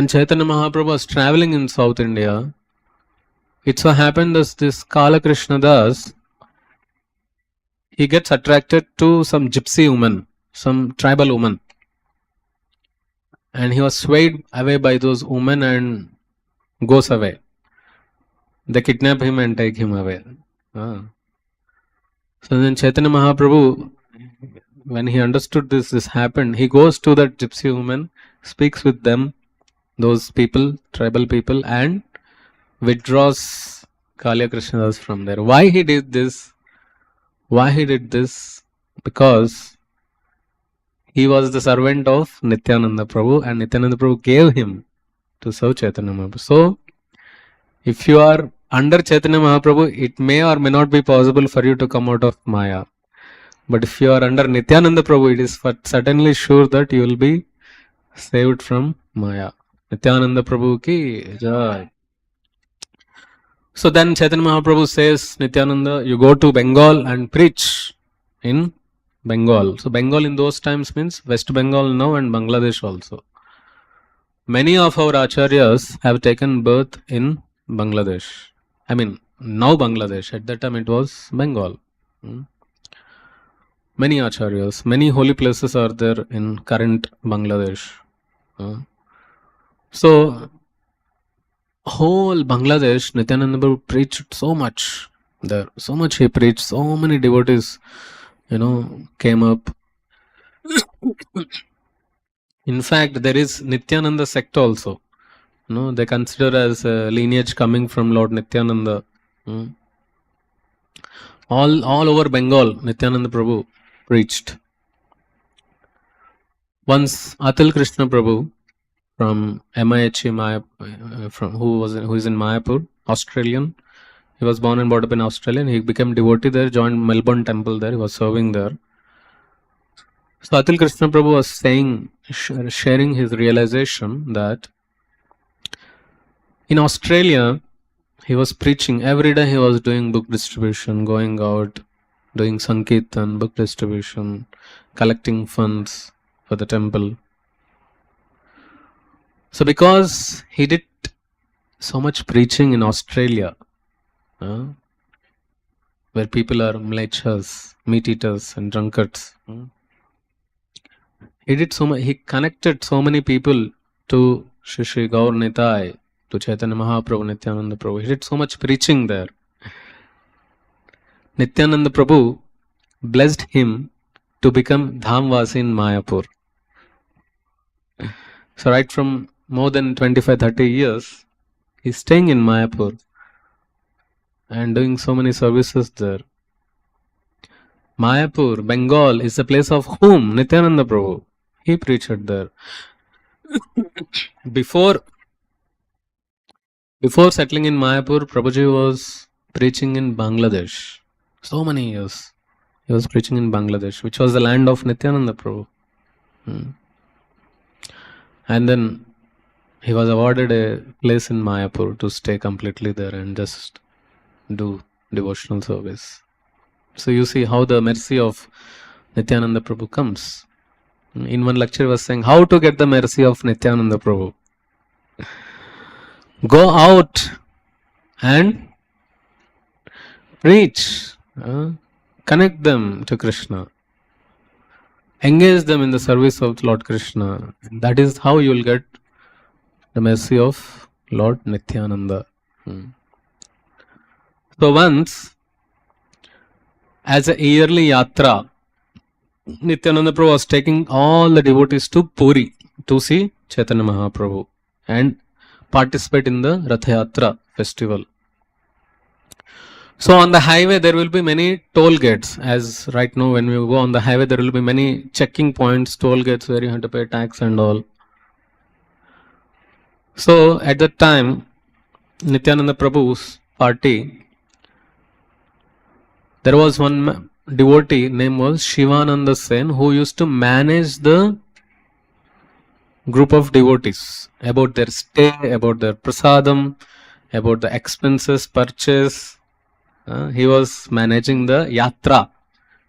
Chaitanya Mahaprabhu was traveling in South India, it so happened that this Kala Krishna Das, he gets attracted to some gypsy woman, some tribal woman. And he was swayed away by those women and goes away. They kidnap him and take him away. So then Chaitanya Mahaprabhu, when he understood this happened, he goes to that gypsy woman, speaks with them, those people, tribal people, and withdraws Kala Krishna Das from there. Why he did this? Because he was the servant of Nityananda Prabhu, and Nityananda Prabhu gave him to serve Chaitanya Mahaprabhu. So, if you are under Chaitanya Mahaprabhu, it may or may not be possible for you to come out of Maya. But if you are under Nityananda Prabhu, it is certainly sure that you will be saved from Maya. Nityananda Prabhu ki jai. So then Chaitanya Mahaprabhu says, Nityananda, you go to Bengal and preach in Bengal. So Bengal in those times means West Bengal now and Bangladesh also. Many of our acharyas have taken birth in Bangladesh. I mean, now Bangladesh. At that time it was Bengal. Many acharyas, many holy places are there in current Bangladesh. So, whole Bangladesh, Nityananda Prabhu preached so much there. So much he preached. So many devotees, came up. In fact, there is Nityananda sect also. They consider as a lineage coming from Lord Nityananda. All over Bengal, Nityananda Prabhu preached. Once Atal Krishna Prabhu from MIHE who is in Mayapur, Australian. He was born and brought up in Australia. He became devotee there, joined Melbourne temple there. He was serving there. So Atal Krishna Prabhu was sharing his realization that in Australia, he was preaching. Every day he was doing book distribution, going out, doing Sankirtan, book distribution, collecting funds for the temple. So because he did so much preaching in Australia, where people are mlechas, meat eaters and drunkards, he did so much. He connected so many people to Shri Gaur Nitai, to Chaitanya Mahaprabhu, Nityananda Prabhu. He did so much preaching there. Nityananda Prabhu blessed him to become Dhamvasi in Mayapur. So right from more than 25-30 years, he's staying in Mayapur and doing so many services there. Mayapur, Bengal is the place of whom? Nityananda Prabhu. He preached there. Before settling in Mayapur, Prabhuji was preaching in Bangladesh. So many years. He was preaching in Bangladesh, which was the land of Nityananda Prabhu. And then he was awarded a place in Mayapur to stay completely there and just do devotional service. So you see how the mercy of Nityananda Prabhu comes. In one lecture he was saying, how to get the mercy of Nityananda Prabhu? Go out and preach. Connect them to Krishna. Engage them in the service of Lord Krishna. That is how you will get the mercy of Lord Nityananda. So once, as a yearly yatra, Nityananda Prabhu was taking all the devotees to Puri to see Chaitanya Mahaprabhu and participate in the Ratha Yatra festival. So on the highway there will be many toll gates. As right now when we go on the highway there will be many checking points, toll gates where you have to pay tax and all. So at that time, Nityananda Prabhu's party, there was one devotee name was Shivananda Sena who used to manage the group of devotees about their stay, about their prasadam, about the expenses, purchase. He was managing the yatra.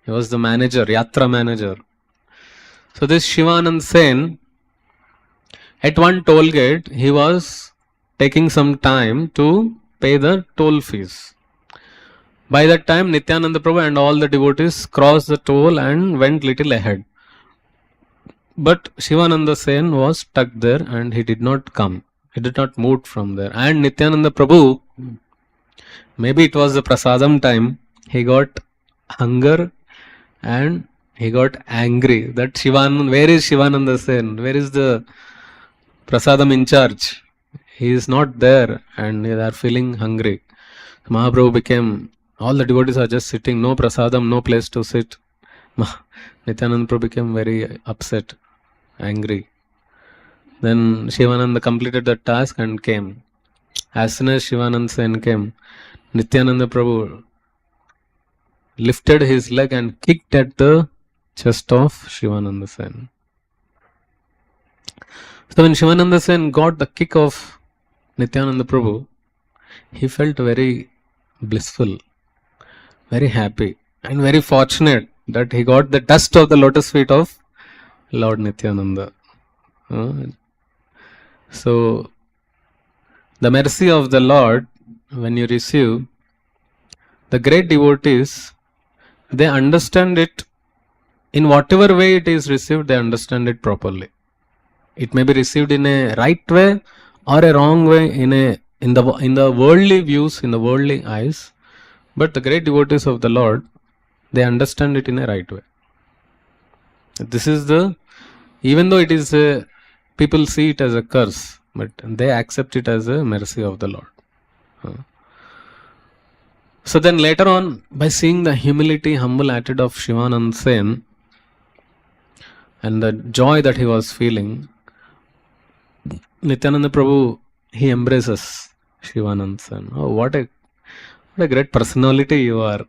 He was the manager, yatra manager. So this Shivananda Sena, at one toll gate, he was taking some time to pay the toll fees. By that time, Nityananda Prabhu and all the devotees crossed the toll and went little ahead. But Shivananda Sena was stuck there and he did not come. He did not move from there. And Nityananda Prabhu, maybe it was the prasadam time, he got hunger and he got angry that where is Shivananda Sena? Where is the prasadam in charge? He is not there and they are feeling hungry. Mahaprabhu became, all the devotees are just sitting, no prasadam, no place to sit. Nityananda Prabhu became very upset, angry. Then Shivananda completed the task and came. As soon as Shivananda Sena came, Nityananda Prabhu lifted his leg and kicked at the chest of Shivananda Sena. So when Shivananda Sena got the kick of Nityananda Prabhu, he felt very blissful, very happy and very fortunate that he got the dust of the lotus feet of Lord Nityananda. So the mercy of the Lord, when you receive, the great devotees, they understand it in whatever way it is received, they understand it properly. It may be received in a right way or a wrong way in the worldly views, in the worldly eyes. But the great devotees of the Lord, they understand it in a right way. This is even though it is people see it as a curse, but they accept it as a mercy of the Lord. So then later on, by seeing the humility, humble attitude of Shivananda Sena and the joy that he was feeling, Nityananda Prabhu, he embraces Shivananda Sena. Oh, what a great personality you are.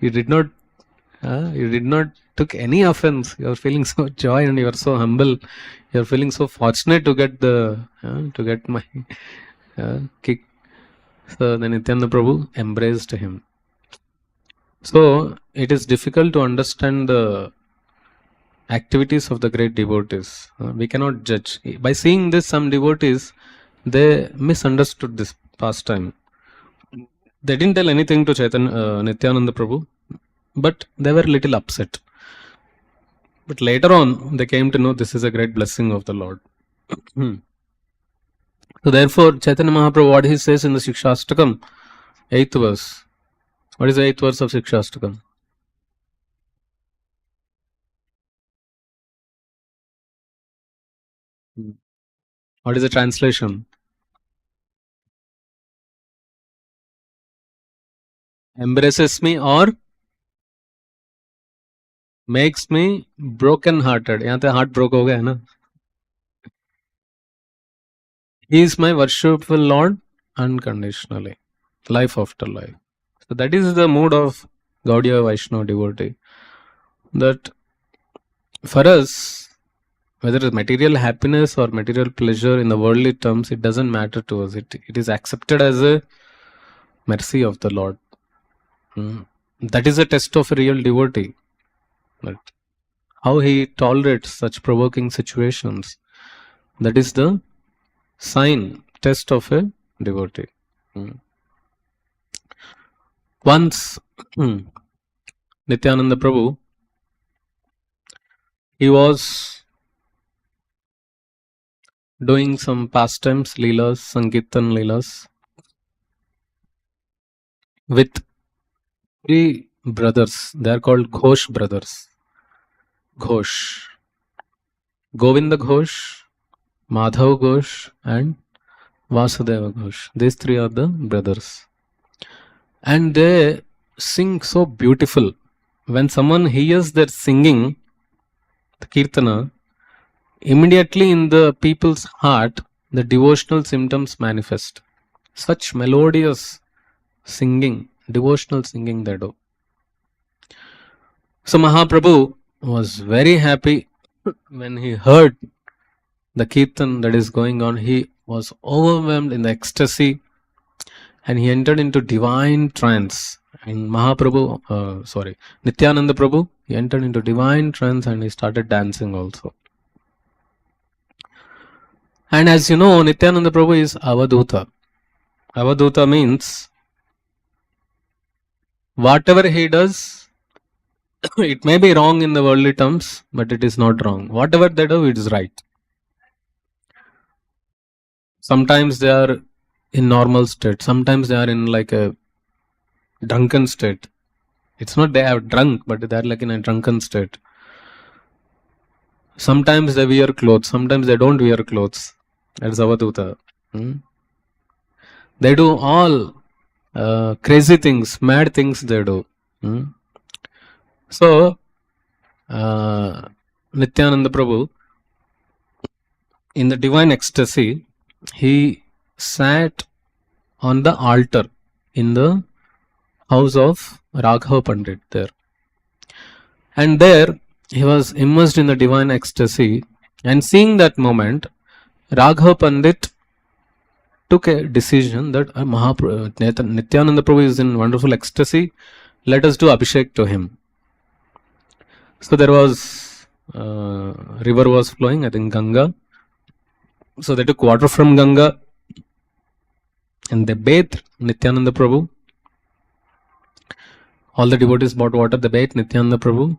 You did not took any offense. You are feeling so joy and you are so humble. You are feeling so fortunate to get my kick. So then Nityananda Prabhu embraced him. So it is difficult to understand the activities of the great devotees. We cannot judge. By seeing this, some devotees, they misunderstood this pastime. They didn't tell anything to Nityananda Prabhu, but they were little upset. But later on, they came to know this is a great blessing of the Lord. So therefore, Chaitanya Mahaprabhu, what he says in the Shikshastakam, 8th verse. What is the 8th verse of Shikshastakam? What is the translation? Embraces me or makes me broken hearted. यहाँ तो heart broke हो गया है ना. He is my worshipful Lord unconditionally, life after life. So that is the mood of Gaudiya Vaishnava devotee. That for us, whether it's material happiness or material pleasure in the worldly terms, it doesn't matter to us. It is accepted as a mercy of the Lord. That is a test of a real devotee. But how he tolerates such provoking situations. That is the sign, test of a devotee. Once, Nityananda Prabhu, he was doing some pastimes, leelas, sankirtan leelas, with 3 brothers. They are called Ghosh brothers. Ghosh. Govinda Ghosh, Madhav Ghosh, and Vasudeva Ghosh. These 3 are the brothers. And they sing so beautiful. When someone hears their singing, the kirtana, immediately in the people's heart, the devotional symptoms manifest. Such melodious singing, devotional singing they do. So Mahaprabhu was very happy when he heard the kirtan that is going on. He was overwhelmed in the ecstasy and he entered into divine trance. And Nityananda Prabhu, he entered into divine trance and he started dancing also. And as you know, Nityananda Prabhu is Avaduta. Avaduta means whatever he does, it may be wrong in the worldly terms, but it is not wrong. Whatever they do, it is right. Sometimes they are in normal state. Sometimes they are in like a drunken state. It's not they have drunk, but they are like in a drunken state. Sometimes they wear clothes. Sometimes they don't wear clothes. That's Avaduta. They do all crazy things, mad things they do. So, Nityananda Prabhu, in the divine ecstasy, he sat on the altar in the house of Raghava Pandit there. And there, he was immersed in the divine ecstasy. And seeing that moment, Raghava Pandit took a decision that Nityananda Prabhu is in wonderful ecstasy. Let us do Abhishek to him. So there was river was flowing, I think Ganga. So they took water from Ganga and they bathed Nityananda Prabhu. All the devotees brought water, they bathed Nityananda Prabhu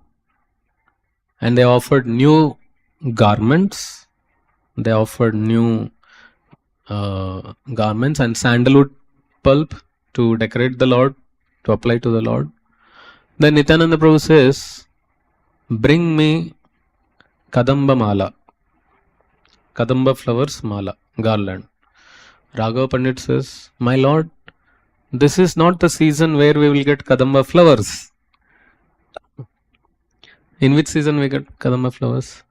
and they offered new garments. They offered new garments and sandalwood pulp to decorate the Lord, to apply to the Lord. Then Nityananda Prabhu says, bring me Kadamba Mala, Kadamba flowers Mala, garland. Raghava Pandit says, my Lord, this is not the season where we will get Kadamba flowers. In which season we get Kadamba flowers?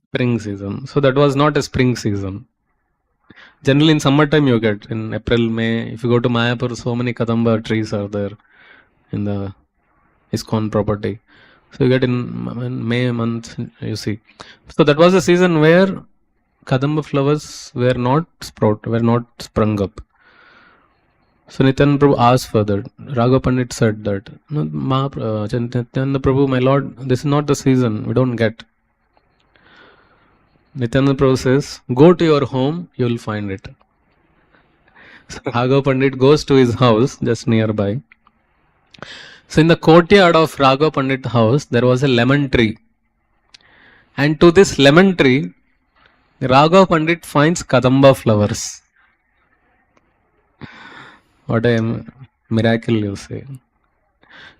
Spring season. So that was not a spring season. Generally in summertime you get, in April, May, if you go to Mayapur, so many Kadamba trees are there in the ISKCON property. So you get in May month, you see. So that was a season where Kadamba flowers were not sprung up. So Nityananda Prabhu asked further. Raghava Pandit said that, Nityananda Prabhu, my Lord, this is not the season, we don't get. Nityananda Prabhu says, go to your home, you will find it. So Raghava Pandit goes to his house just nearby. So in the courtyard of Raghava Pandit's house, there was a lemon tree. And to this lemon tree, Raghava Pandit finds Kadamba flowers. What a miracle, you say.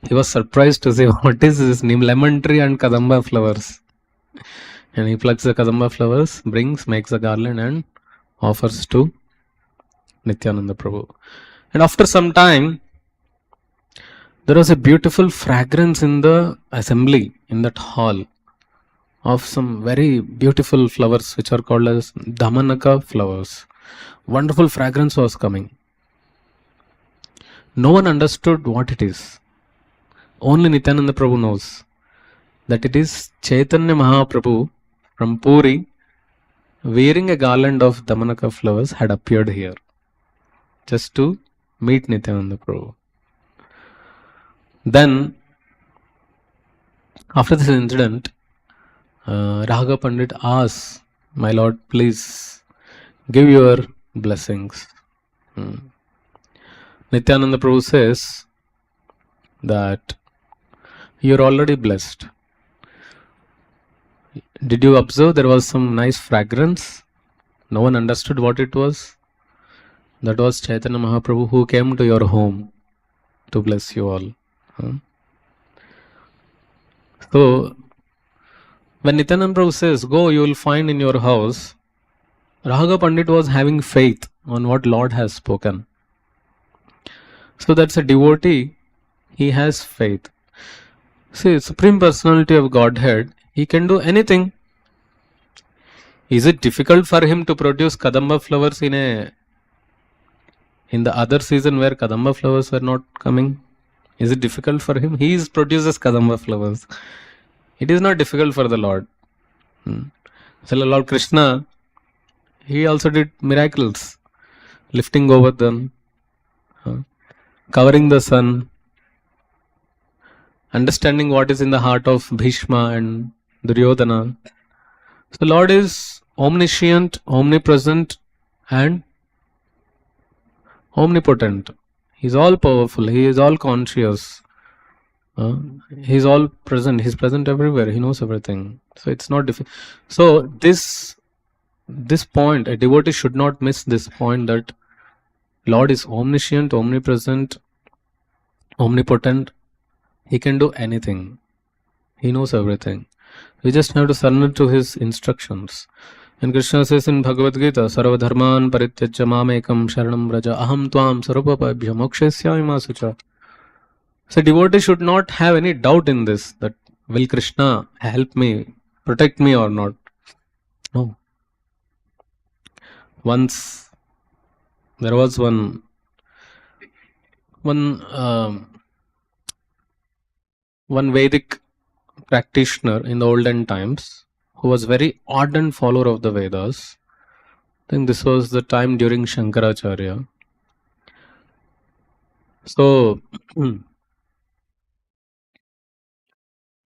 He was surprised to see what is this lemon tree and kadamba flowers. And he plucks the kadamba flowers, makes a garland and offers to Nityananda Prabhu. And after some time, there was a beautiful fragrance in the assembly, in that hall, of some very beautiful flowers which are called as Damanaka flowers. Wonderful fragrance was coming. No one understood what it is. Only Nityananda Prabhu knows that it is Chaitanya Mahaprabhu from Puri, wearing a garland of Damanaka flowers, had appeared here just to meet Nityananda Prabhu. Then, after this incident, Raga Pandit asks, "My Lord, please give your blessings." Nityananda Prabhu says that you are already blessed. Did you observe there was some nice fragrance? No one understood what it was. That was Chaitanya Mahaprabhu who came to your home to bless you all. So, when Nityananda Prabhu says, "Go, you will find in your house," Raga Pandit was having faith on what Lord has spoken. So that's a devotee, he has faith. See, Supreme Personality of Godhead, he can do anything. Is it difficult for him to produce kadamba flowers in the other season where kadamba flowers were not coming? Is it difficult for him? He produces kadamba flowers. It is not difficult for the Lord. So Lord Krishna, he also did miracles, lifting over them, covering the sun, understanding what is in the heart of Bhishma and Duryodhana. So Lord is omniscient, omnipresent and omnipotent. He is all powerful. He is all conscious. He is all present. He is present everywhere. He knows everything. So it's not difficult. So this point, a devotee should not miss this point, that Lord is omniscient, omnipresent, omnipotent. He can do anything. He knows everything. We just have to surrender to his instructions. And Krishna says in Bhagavad Gita, "Sarva dharman parityajya mamekam sharanam vraja aham tvam sarvapabhyo mokshasyami ma sucha." So devotee should not have any doubt in this, that will Krishna help me, protect me or not. No. Once there was one Vedic practitioner in the olden times who was very ardent follower of the Vedas. I think this was the time during Shankaracharya. So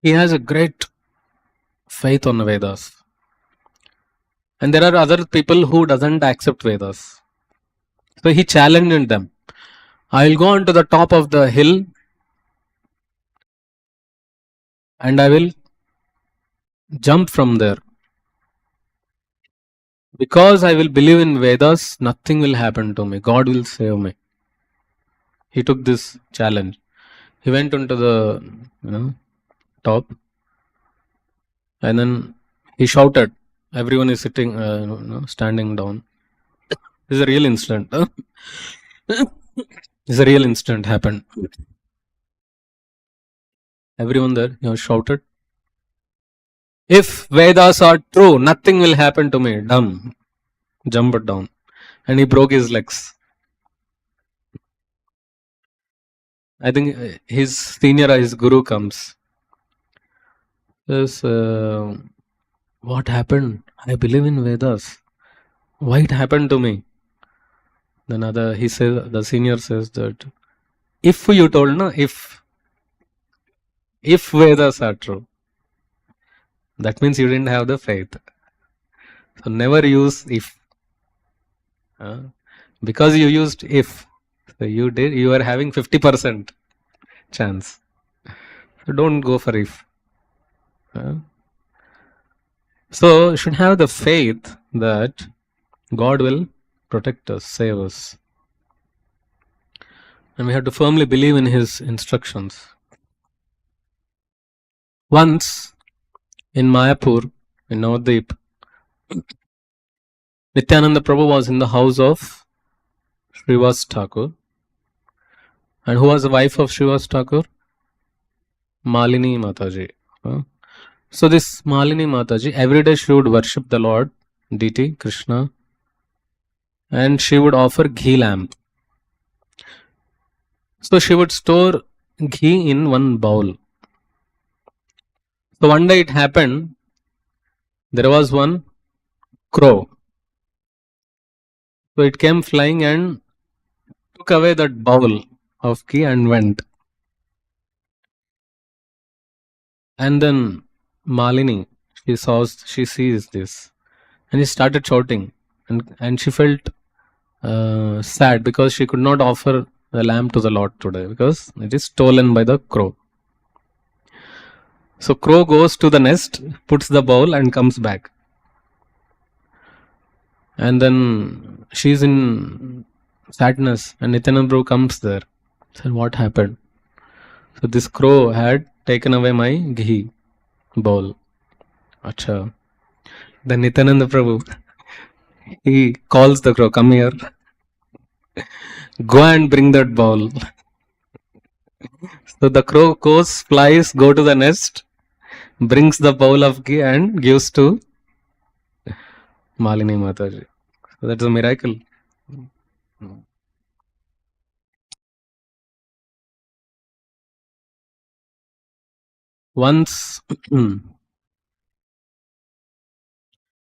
he has a great faith on the Vedas. And there are other people who doesn't accept Vedas. So he challenged them. I will go on to the top of the hill and I will jump from there. Because I will believe in Vedas, nothing will happen to me. God will save me. He took this challenge. He went onto the top and then he shouted. Everyone is sitting, standing down. This is a real incident. This is a real incident happened. Everyone there, shouted, "If Vedas are true, nothing will happen to me." Dumb. Jumped down. And he broke his legs. I think his senior, his guru comes. Says, "What happened? I believe in Vedas. Why it happened to me?" Then the senior says that, if you told, no, if Vedas are true, that means you didn't have the faith. So never use if. Because you used if, so you are having 50% chance. So don't go for if. So you should have the faith that God will protect us, save us. And we have to firmly believe in his instructions. Once in Mayapur, in Navadvip, Nityananda Prabhu was in the house of Srivas Thakur. And who was the wife of Srivas Thakur? Malini Mataji. So this Malini Mataji, every day she would worship the Lord, deity, Krishna, and she would offer ghee lamp. So she would store ghee in one bowl. So one day it happened, there was one crow. So it came flying and took away that bowl of ghee and went. And then Malini, she sees this, and she started shouting, and she felt sad because she could not offer the lamb to the Lord today because it is stolen by the crow. So crow goes to the nest, puts the bowl and comes back. And then she is in sadness, and Nityananda Prabhu comes there. So what happened? So this crow had taken away my ghee bowl. Acha. Then Nityananda Prabhu, he calls the crow, come here. Go and bring that bowl. So the crow goes, flies, go to the nest, brings the bowl of ghee and gives to Malini Mataji. So that's a miracle. Once, and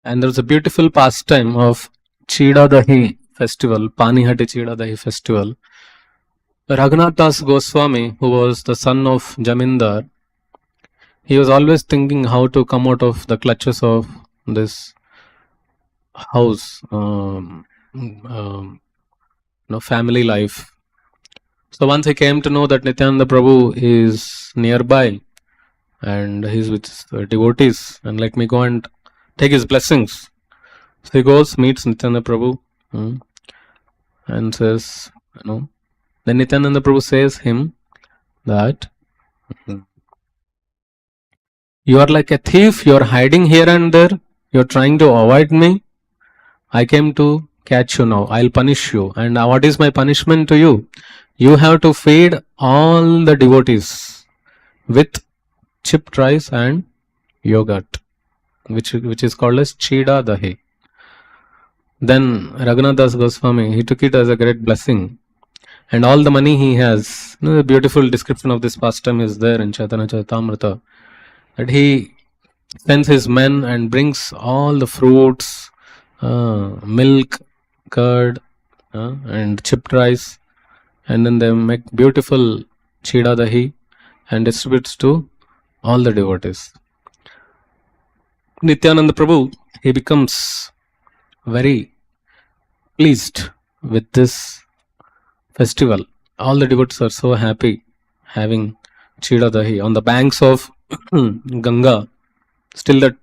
there was a beautiful pastime of Chira Dahi festival, Panihati Chira Dahi festival. Raghunath Das Goswami, who was the son of Jamindar, he was always thinking how to come out of the clutches of this house, family life. So once he came to know that Nityananda Prabhu is nearby and he's with devotees, and let me go and take his blessings. So he goes, meets Nityananda Prabhu, and says, then Nityananda Prabhu says him that you are like a thief, you are hiding here and there, you are trying to avoid me. I came to catch you now, I'll punish you. And what is my punishment to you? You have to feed all the devotees with chipped rice and yogurt, which is called as Chira Dahi. Then Raghunath Das Goswami, he took it as a great blessing. And all the money he has, the beautiful description of this pastime is there in Chaitanya Charitamrita, that he sends his men and brings all the fruits, milk, curd, and chipped rice, and then they make beautiful Chira Dahi and distributes to all the devotees. Nityananda Prabhu, he becomes very pleased with this festival. All the devotees are so happy having Chira Dahi on the banks of Ganga. Still that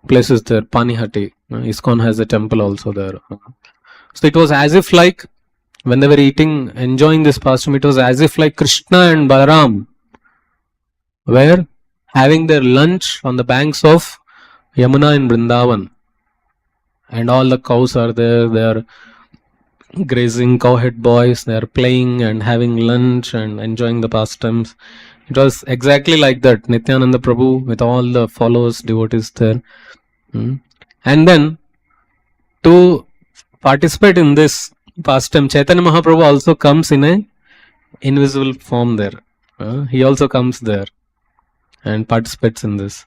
place is there, Panihati. ISKCON has a temple also there. So it was as if like when they were eating, enjoying this pastime, it was as if like Krishna and Balaram were having their lunch on the banks of Yamuna in Vrindavan. And all the cows are there, they are grazing, cowhead boys, they are playing and having lunch and enjoying the pastimes. It was exactly like that. Nityananda Prabhu with all the followers, devotees there. And then to participate in this pastime, Chaitanya Mahaprabhu also comes in a invisible form there. He also comes there and participates in this.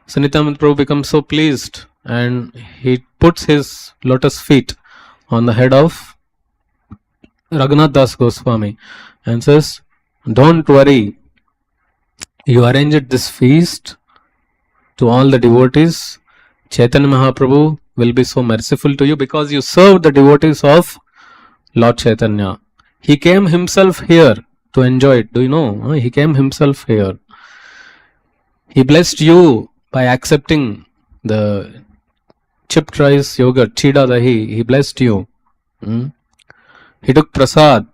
So Nityananda Prabhu becomes so pleased and he puts his lotus feet on the head of Raghunath Das Goswami and says, don't worry, you arranged this feast to all the devotees. Chaitanya Mahaprabhu will be so merciful to you because you served the devotees of Lord Chaitanya. He came himself here to enjoy it. Do you know? He came himself here. He blessed you by accepting the chipped rice yogurt, Chira Dahi. He blessed you. He took prasad.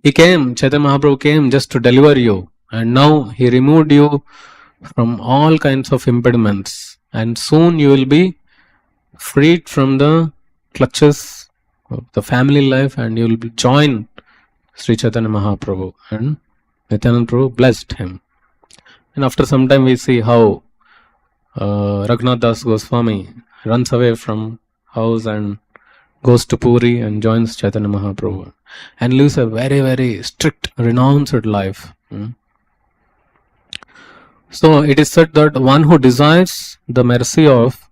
He came, Chaitanya Mahaprabhu came just to deliver you. and now He removed you from all kinds of impediments, and soon you will be freed from the clutches of the family life, and you will join Sri Chaitanya Mahaprabhu. And Nityananda Prabhu blessed him. And after some time we see how Raghunath Das Goswami runs away from house and goes to Puri and joins Chaitanya Mahaprabhu and lives a very, very strict, renounced life. So it is said that one who desires the mercy of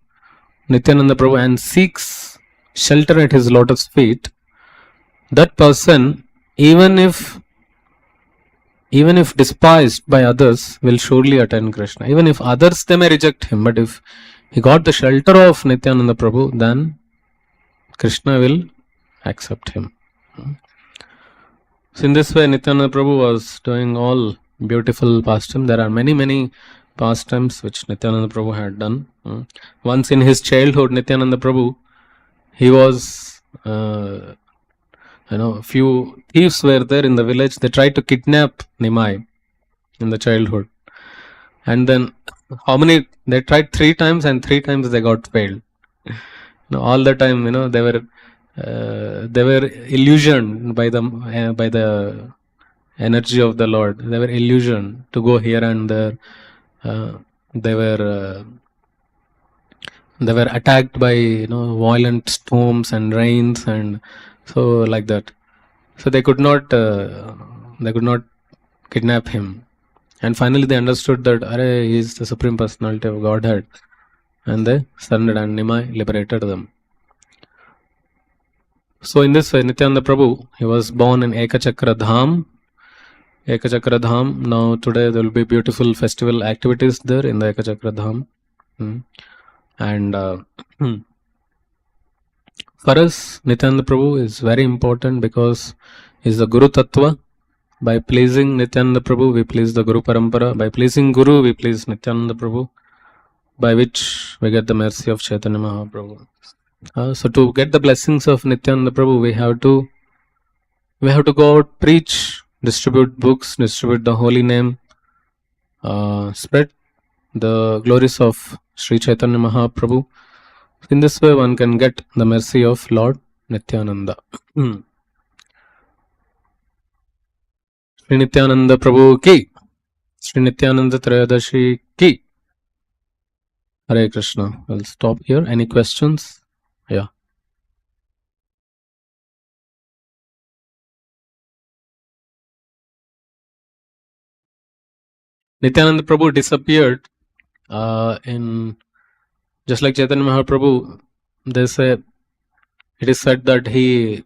Nityananda Prabhu and seeks shelter at his lotus feet, that person, even if despised by others, will surely attain Krishna. Even if others, they may reject him, but if he got the shelter of Nityananda Prabhu, then Krishna will accept him. So in this way, Nityananda Prabhu was doing all beautiful pastimes. There are many pastimes which Nityananda Prabhu had done. Once in his childhood, Nityananda Prabhu, he was, few thieves were there in the village. They tried to kidnap Nimai in the childhood. And then they tried 3 times, and 3 times they got failed. All the time, they were illusioned by the energy of the Lord. They were illusioned to go here and there. They were attacked by violent storms and rains, and so like that. So they could not kidnap him. And finally they understood that he is the Supreme Personality of Godhead, and they surrendered, and Nimai liberated them. So in this way, Nityananda Prabhu, he was born in Ekachakra Dham. Ekachakra Dham. Now today there will be beautiful festival activities there in the Ekachakra Dham. And for us, Nityananda Prabhu is very important because he is the Guru Tattva. By pleasing Nityananda Prabhu, we please the Guru Parampara. By pleasing Guru, we please Nityananda Prabhu, by which we get the mercy of Chaitanya Mahaprabhu. So to get the blessings of Nityananda Prabhu, we have to go out, preach, distribute books, distribute the holy name, spread the glories of Sri Chaitanya Mahaprabhu. In this way, one can get the mercy of Lord Nityananda. Sri Nityananda Prabhu ki, Sri Nityananda Trayodashi ki. Hare Krishna. I'll stop here. Any questions? Yeah. Nityananda Prabhu disappeared just like Chaitanya Mahaprabhu. It is said that he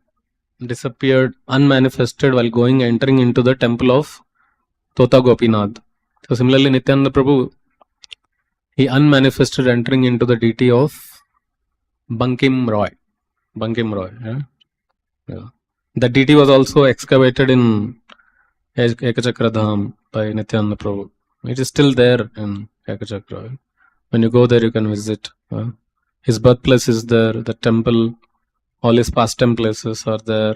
disappeared unmanifested while entering into the temple of Tota Gopinath. So similarly, Nityananda Prabhu, he unmanifested entering into the deity of Bankim Roy. Yeah. The deity was also excavated in Ekachakra Dham by Nityananda Prabhu. It is still there in Ekachakra. When you go there, you can visit. His birthplace is there, the temple, all his pastime places are there.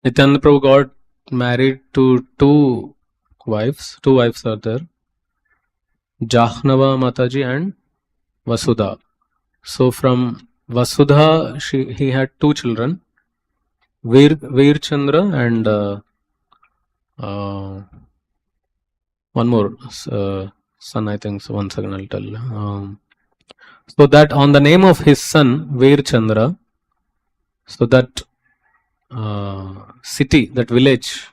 Nityananda Prabhu got married to 2 wives. 2 wives are there, Jahnava Mataji and Vasudha. So from Vasudha, he had 2 children, Veer Chandra and one more son, I think. So 1 second, I'll tell. So that on the name of his son, Veer Chandra, so that city, that village,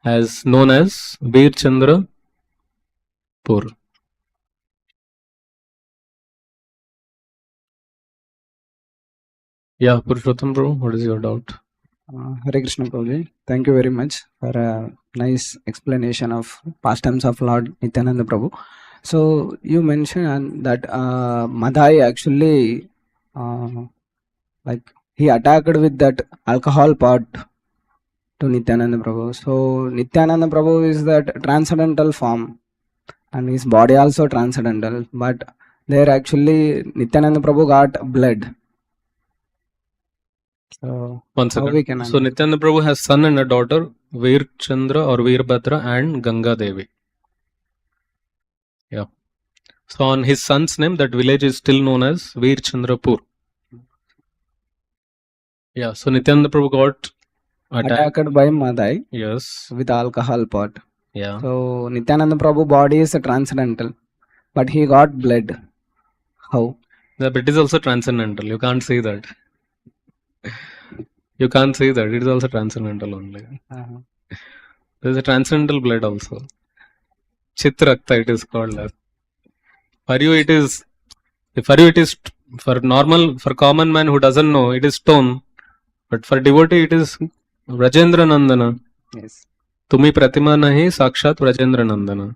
as known as Veer Chandra Pur. Yeah, Purushottam Prabhu, what is your doubt? Hare Krishna Prabhuji, thank you very much for a nice explanation of pastimes of Lord Nityananda Prabhu. So you mentioned that Madhai actually he attacked with that alcohol pot to Nityananda Prabhu. So Nityananda Prabhu is that transcendental form, and his body also transcendental, but there actually Nityananda Prabhu got blood. So 1 second. So Nityananda Prabhu has son and a daughter. Veer Chandra or Veerbhadra and Ganga Devi. Yeah. So on his son's name, that village is still known as Veer Chandrapur. Yeah. So Nityananda Prabhu got attacked. by Madhai Yes. with alcohol pot. Yeah. So Nityananda Prabhu body is transcendental, but he got blood. How? But it is also transcendental. You can't say that. You can't say that. It is also transcendental only. There is a transcendental blood also. Chitrakta it is called as. For you it is for normal, for common man who doesn't know, it is stone. But for devotee it is Rajendra Nandana. Yes. Tumi Pratima Nahi Sakshat Rajendra Nandana.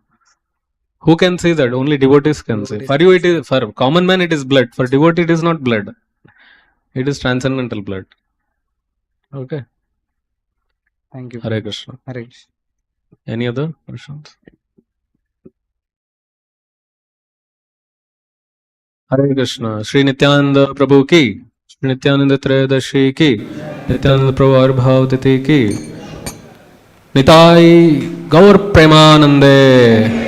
Who can say that? Only devotees can say. For you it is, for common man it is blood. For devotee it is not blood. It is transcendental blood. Okay. Thank you. Hare Krishna. Hare Krishna. Any other questions? Hare Krishna. Sri Nityananda Prabhu ki, Sri Nityananda Trayodashi ki, Nityananda Prabhu Arbhav Titi ki, Nitai Gaur Premanande.